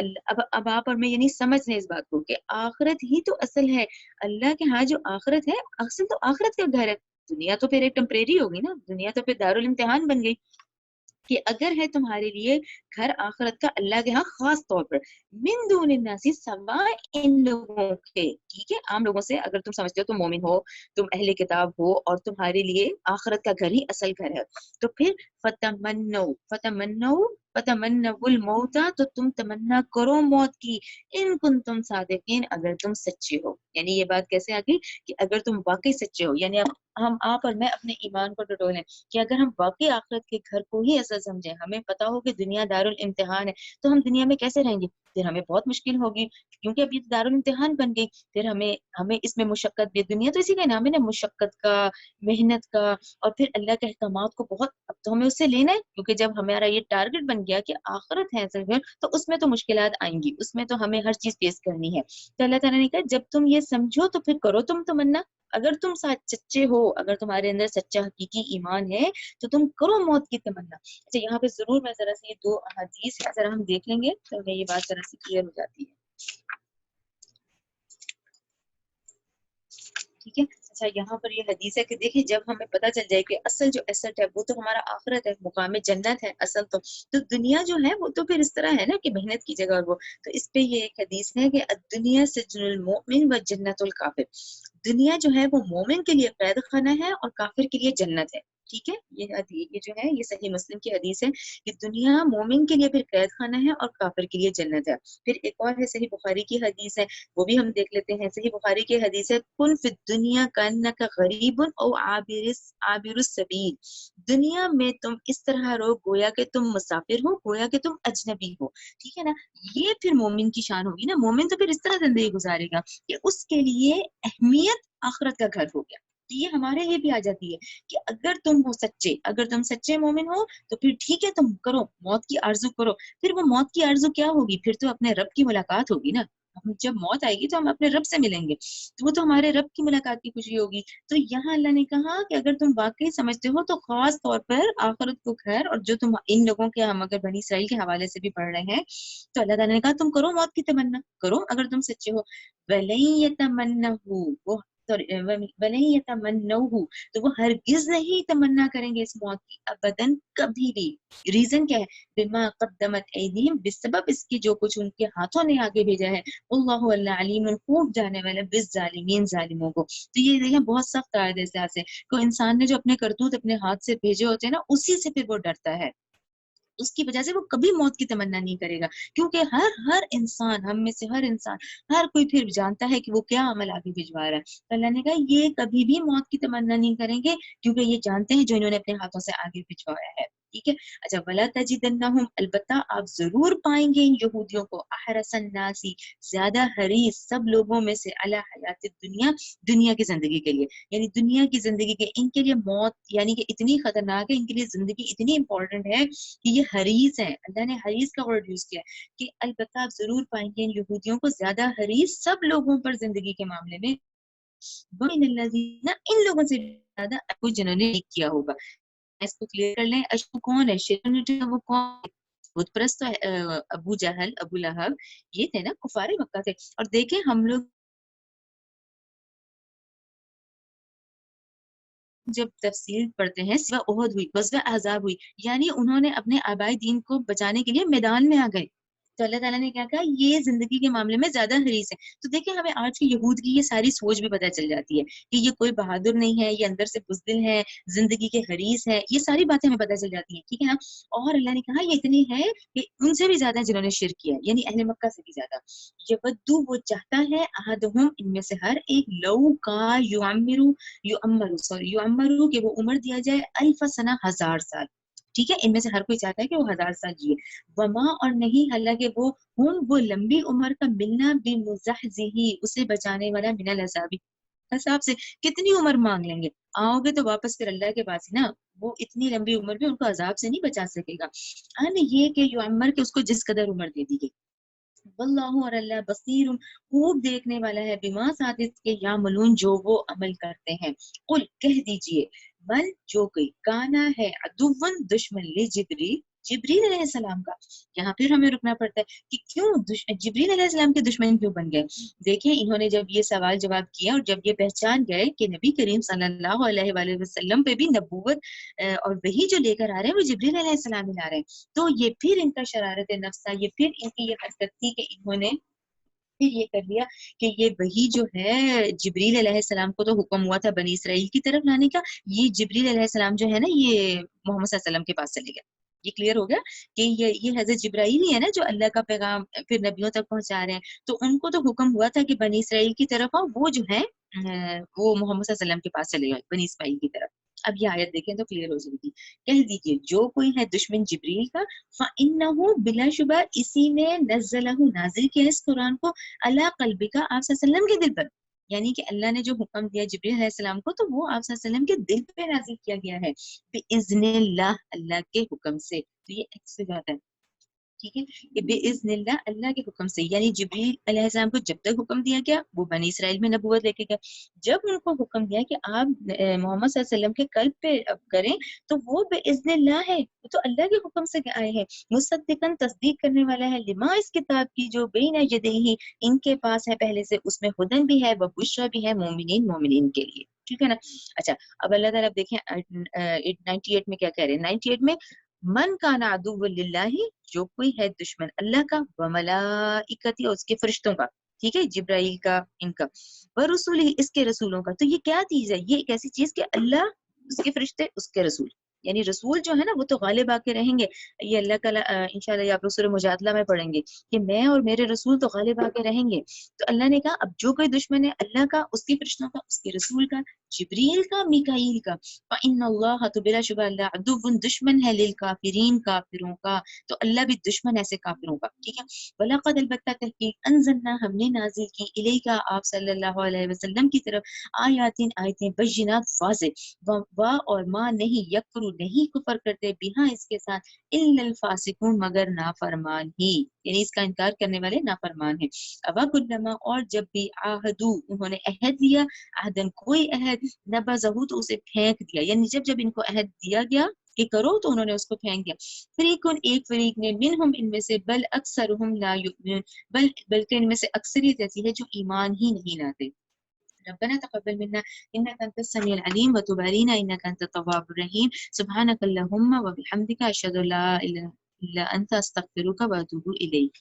اب آپ اور میں یعنی سمجھ لیں اس بات کو کہ آخرت ہی تو اصل ہے. اللہ کے ہاں جو آخرت ہے، اصل تو آخرت کا گھر ہے. دنیا تو پھر ایک ٹمپریری ہوگی نا، دنیا تو پھر دارالامتحان بن گئی. کہ اگر ہے تمہارے لیے گھر آخرت کا اللہ کے ہاں خاص طور پر، من دون الناس، سوائے ان لوگوں کے، ٹھیک ہے، عام لوگوں سے، اگر تم سمجھتے ہو تم مومن ہو، تم اہل کتاب ہو اور تمہارے لیے آخرت کا گھر ہی اصل گھر ہے، تو پھر فتمنوا الموت، تو تم تمنا کرو موت کی، ان کنتم صادقین، اگر تم سچے ہو. یعنی یہ بات کیسے آ گئی کہ اگر تم واقعی سچے ہو، یعنی اب ہم آپ اور میں اپنے ایمان کو ٹٹولیں کہ اگر ہم واقعی آخرت کے گھر کو ہی اصل سمجھیں، ہمیں پتا ہو کہ دنیا دارالامتحان ہے، تو ہم دنیا میں کیسے رہیں گے؟ پھر ہمیں بہت مشکل ہوگی، کیونکہ اب یہ دارالامتحان بن گئی. پھر ہمیں اس میں مشقت بھی، دنیا تو اسی کا نام ہے نا، مشقت کا، محنت کا، اور پھر اللہ کے احکامات کو بہت، اب تو ہمیں اس سے لینا ہے، کیونکہ جب ہمارا یہ ٹارگٹ بن گیا کہ آخرت ہے اصل گھر، تو اس میں تو مشکلات آئیں گی، اس میں تو ہمیں ہر چیز فیس کرنی ہے. تو اللہ تعالیٰ نے کہا جب تم یہ سمجھو تو پھر کرو تم تمنا، اگر تم سچے ہو، اگر تمہارے اندر سچا حقیقی ایمان ہے تو تم کرو موت کی تمنا. اچھا یہاں پہ ضرور میں ذرا سی یہ دو احادیث ذرا ہم دیکھ لیں گے تو ہمیں یہ بات ذرا سی کلیئر ہو جاتی ہے. ٹھیک ہے. اچھا یہاں پر یہ حدیث ہے کہ دیکھیں جب ہمیں پتہ چل جائے کہ اصل جو ایسٹ ہے وہ تو ہمارا آخرت ہے، مقام جنت ہے اصل، تو دنیا جو ہے وہ تو پھر اس طرح ہے نا کہ محنت کی جگہ وہ. تو اس پہ یہ ایک حدیث ہے کہ الدنیا سجن المؤمن و جنت الکافر، دنیا جو ہے وہ مومن کے لیے قید خانہ ہے اور کافر کے لیے جنت ہے. ٹھیک ہے. یہ جو ہے یہ صحیح مسلم کی حدیث ہے کہ دنیا مومن کے لیے پھر قید خانہ ہے اور کافر کے لیے جنت ہے. پھر ایک اور ہے صحیح بخاری کی حدیث ہے، وہ بھی ہم دیکھ لیتے ہیں. صحیح بخاری کی حدیث ہے کن فی الدنیا کانک غریب او عابر السبیل، دنیا میں تم اس طرح رہو گویا کہ تم مسافر ہو، گویا کہ تم اجنبی ہو. ٹھیک ہے نا. یہ پھر مومن کی شان ہوگی نا، مومن تو پھر اس طرح زندگی گزارے گا کہ اس کے لیے اہمیت آخرت کا گھر ہو گیا. تو یہ ہمارے لیے بھی آ جاتی ہے کہ اگر تم ہو سچے، اگر تم سچے مومن ہو تو پھر ٹھیک ہے تم کرو موت کی آرزو کرو. پھر وہ موت کی آرزو کیا ہوگی؟ پھر تو اپنے رب کی ملاقات ہوگی نا. ہم جب موت آئے گی تو ہم اپنے رب سے ملیں گے، تو وہ تو ہمارے رب کی ملاقات کی خوشی ہوگی. تو یہاں اللہ نے کہا کہ اگر تم واقعی سمجھتے ہو تو خاص طور پر آخرت کو گھر، اور جو تم ان لوگوں کے، ہم اگر بنی اسرائیل کے حوالے سے بھی پڑھ رہے ہیں تو اللہ تعالیٰ نے کہا تم کرو موت کی تمنا کرو اگر تم سچے ہو. وَلَن يَتَمَنَّهُ، وہ وَلَن يَتَمَنَّوهُ، تو وہ ہرگز نہیں تمنا کریں گے اس موت کی، ابداً، کبھی بھی. ریزن کیا ہے؟ بما قدمت ایدیہم، بسبب اس کی جو کچھ ان کے ہاتھوں نے آگے بھیجا ہے. اللہ علیم، خوب جانے والا بالظالمین، ظالموں کو. تو یہ دیکھیں بہت سخت آیت ہے اس لحاظ سے کہ انسان نے جو اپنے کرتوت اپنے ہاتھ سے بھیجے ہوتے ہیں نا، اسی سے پھر وہ ڈرتا ہے، اس کی وجہ سے وہ کبھی موت کی تمنا نہیں کرے گا. کیونکہ ہر انسان، ہم میں سے ہر انسان، ہر کوئی پھر جانتا ہے کہ وہ کیا عمل آگے بھجوا رہا ہے. تو اللہ نے کہا یہ کبھی بھی موت کی تمنا نہیں کریں گے، کیونکہ یہ جانتے ہیں جو انہوں نے اپنے ہاتھوں سے آگے بھجوایا ہے. ٹھیک ہے. اچھا ولا تجدنہم، البتہ آپ ضرور پائیں گے ان یہودیوں کو، احرص الناس، زیادہ حریص سب لوگوں میں سے، علی حیات الدنیا، دنیا کی زندگی کے لیے. یعنی دنیا کی زندگی کے ان کے لیے موت یعنی کہ اتنی خطرناک ہے، ان کے لیے زندگی اتنی امپورٹنٹ ہے کہ یہ حریص ہے. اللہ نے حریص کا ورڈ یوز کیا ہے کہ البتہ آپ ضرور پائیں گے ان یہودیوں کو زیادہ حریص سب لوگوں پر زندگی کے معاملے میں، وَمِنَ الَّذِينَ، ان لوگوں سے زیادہ کچھ جنہوں نے نیک کیا ہوگا. اس کو کلیئر کر لیں. اشو کون ہے؟ شیطان وہ کون ہے؟ بت پرست تو ابو جہل، ابو لہب، یہ تھے نا کفار مکہ تھے. اور دیکھیں ہم لوگ جب تفصیل پڑھتے ہیں، سوا احد ہوئی، غزوہ احزاب ہوئی، یعنی انہوں نے اپنے آبائی دین کو بچانے کے لیے میدان میں آ گئے. تو اللہ تعالیٰ نے کیا کہا یہ زندگی کے معاملے میں زیادہ حریص ہے. تو دیکھیں ہمیں آج کے یہود کی یہ ساری سوچ بھی پتہ چل جاتی ہے کہ یہ کوئی بہادر نہیں ہے, یہ اندر سے بزدل ہے, زندگی کے حریص ہے, یہ ساری باتیں ہمیں پتہ چل جاتی ہیں, ٹھیک ہے نا. اور اللہ نے کہا یہ اتنی ہے کہ ان سے بھی زیادہ جنہوں نے شرک کیا, یعنی اہل مکہ سے بھی زیادہ. یودو وہ چاہتا ہے احدہم ان میں سے ہر ایک, لو کا یعمرو کہ وہ عمر دیا جائے الف سنہ 1000 سال, ٹھیک ہے. ان میں سے ہر کوئی چاہتا ہے کہ وہ 1000 سال جیے. وما اور نہیں حالانکہ وہ لمبی عمر کا ملنا بمزحزحی اسے بچانے والا من العذاب حساب سے. کتنی عمر مانگ لیں گے, آؤ گے تو واپس پھر اللہ کے پاس ہی نا. وہ اتنی لمبی عمر بھی ان کو عذاب سے نہیں بچا سکے گا. یہ کہ یعمر کہ اس کو جس قدر عمر دے دی گئی. واللہ اور اللہ بصیر خوب دیکھنے والا ہے بما ساتھ اس کے یعملون جو وہ عمل کرتے ہیں. قل کہہ دیجئے من جو کوئی کانا ہے عدوً دشمن جبریل علیہ السلام کا. یہاں پھر ہمیں رکنا پڑتا ہے کہ کیوں جبریل علیہ السلام کے دشمن کیوں بن گئے. دیکھیں انہوں نے جب یہ سوال جواب کیا اور جب یہ پہچان گئے کہ نبی کریم صلی اللہ علیہ وآلہ وسلم پہ بھی نبوت اور وہی جو لے کر آ رہے ہیں وہ جبریل علیہ السلام ہی لا رہے ہیں, تو یہ پھر ان کا شرارت نفس تھا, یہ پھر ان کی یہ حرکت تھی کہ انہوں نے پھر یہ کر لیا کہ یہ وہی جو ہے جبریل علیہ السلام کو تو حکم ہوا تھا بنی اسرائیل کی طرف لانے کا, یہ جبریل علیہ السلام جو ہے نا یہ محمد صلی اللہ علیہ وسلم کے پاس چلے گئے. یہ کلیئر ہو گیا کہ یہ حضرت جبرائیل ہی ہے نا جو اللہ کا پیغام پھر نبیوں تک پہنچا رہے ہیں. تو ان کو تو حکم ہوا تھا کہ بنی اسرائیل کی طرف آؤ, وہ جو ہے وہ محمد صلی اللہ علیہ وسلم کے پاس چلے گئے بنی اسماعیل کی طرف. اب یہ آیت دیکھیں تو کلیئر ہو جائے گی. کہہ دیجئے جو کوئی ہے دشمن جبریل کا فَإِنَّهُ بلا شبہ اسی نے نزلہ نازل کیا اس قرآن کو علی قلبک آپ صلی اللہ علیہ وسلم کے دل پر, یعنی کہ اللہ نے جو حکم دیا جبریل علیہ السلام کو تو وہ آپ صلی اللہ علیہ وسلم کے دل پہ نازل کیا گیا ہے بِإِذْنِ اللہ, اللہ کے حکم سے. تو یہ ایک سے زیادہ ہے, ٹھیک ہے, کہ بِإِذْنِ اللہ اللہ کے حکم سے. یعنی جبریل علیہ السلام کو جب تک حکم دیا گیا وہ بنی اسرائیل میں نبوت لے کے گئے, جب ان کو حکم دیا کہ آپ محمد صلی اللہ علیہ وسلم کے قلب پہ اب کریں تو وہ بِإِذْنِ اللہ ہے, وہ تو اللہ کے حکم سے آئے ہیں. مصدقاً تصدیق کرنے والا ہے لما اس کتاب کی جو بین یدیہ ان کے پاس ہے پہلے سے, اس میں ہدن بھی ہے وبشریٰ بھی ہے مومنین کے لیے, ٹھیک ہے نا. اچھا اب اللہ تعالیٰ دیکھیں 98 میں کیا کہہ رہے ہیں. 98 میں من کان عدو للہ جو کوئی ہے دشمن اللہ کا وملائکتی اور اس کے فرشتوں کا, ٹھیک ہے, جبرائیل کا ان کا, ورسول اس کے رسولوں کا. تو یہ کیا چیز ہے, یہ ایک ایسی چیز کہ اللہ اس کے فرشتے اس کے رسول, یعنی رسول جو ہے نا وہ تو غالب آ کے رہیں گے. یہ اللہ کا انشاءاللہ یہ آپ لوگ سورہ مجادلہ میں پڑھیں گے کہ میں اور میرے رسول تو غالب آ کے رہیں گے. تو اللہ نے کہا اب جو کوئی دشمن ہے اللہ کا, اس کے فرشتوں کا, اس کے رسول کا, جبریل کا, میکائیل کا, فإن اللہ تو بلا شبہ اللہ عدو دشمن ہے للکافرین کافروں کا, تو اللہ بھی دشمن ایسے کافروں کا, ٹھیک ہے. وَلَقَدْ البتہ تحقیق انزلنا ہم نے نازل کی الیکا آپ صلی اللہ علیہ وسلم کی طرف آیاتیں بینات واضح, وا اور ماں نہیں یکفرو نہیں کفر کرتے بہا اس کے ساتھ الا الفاسقون مگر نافرمان ہی, یعنی اس کا انکار کرنے والے نافرمان ہیں. ابا کلما اور جب بھی عہدو انہوں نے عہد لیا, عہدن کوئی عہد, نبذہ تو اسے پھینک دیا, یعنی جب جب ان کو عہد دیا گیا کہ کرو تو انہوں نے اس کو پھینک دیا. فریقن ایک فریق نے منہم ان میں سے, بل اکثرہم لا یؤمنون بلکہ ان میں سے اکثریت ایسی ہے جو ایمان ہی نہیں لاتے. ربنا تقبل منا انك انت السميع العليم وتب علينا انك انت التواب الرحيم سبحانك اللهم وبحمدك اشهد ان لا اله الا انت استغفرك واتوب اليك.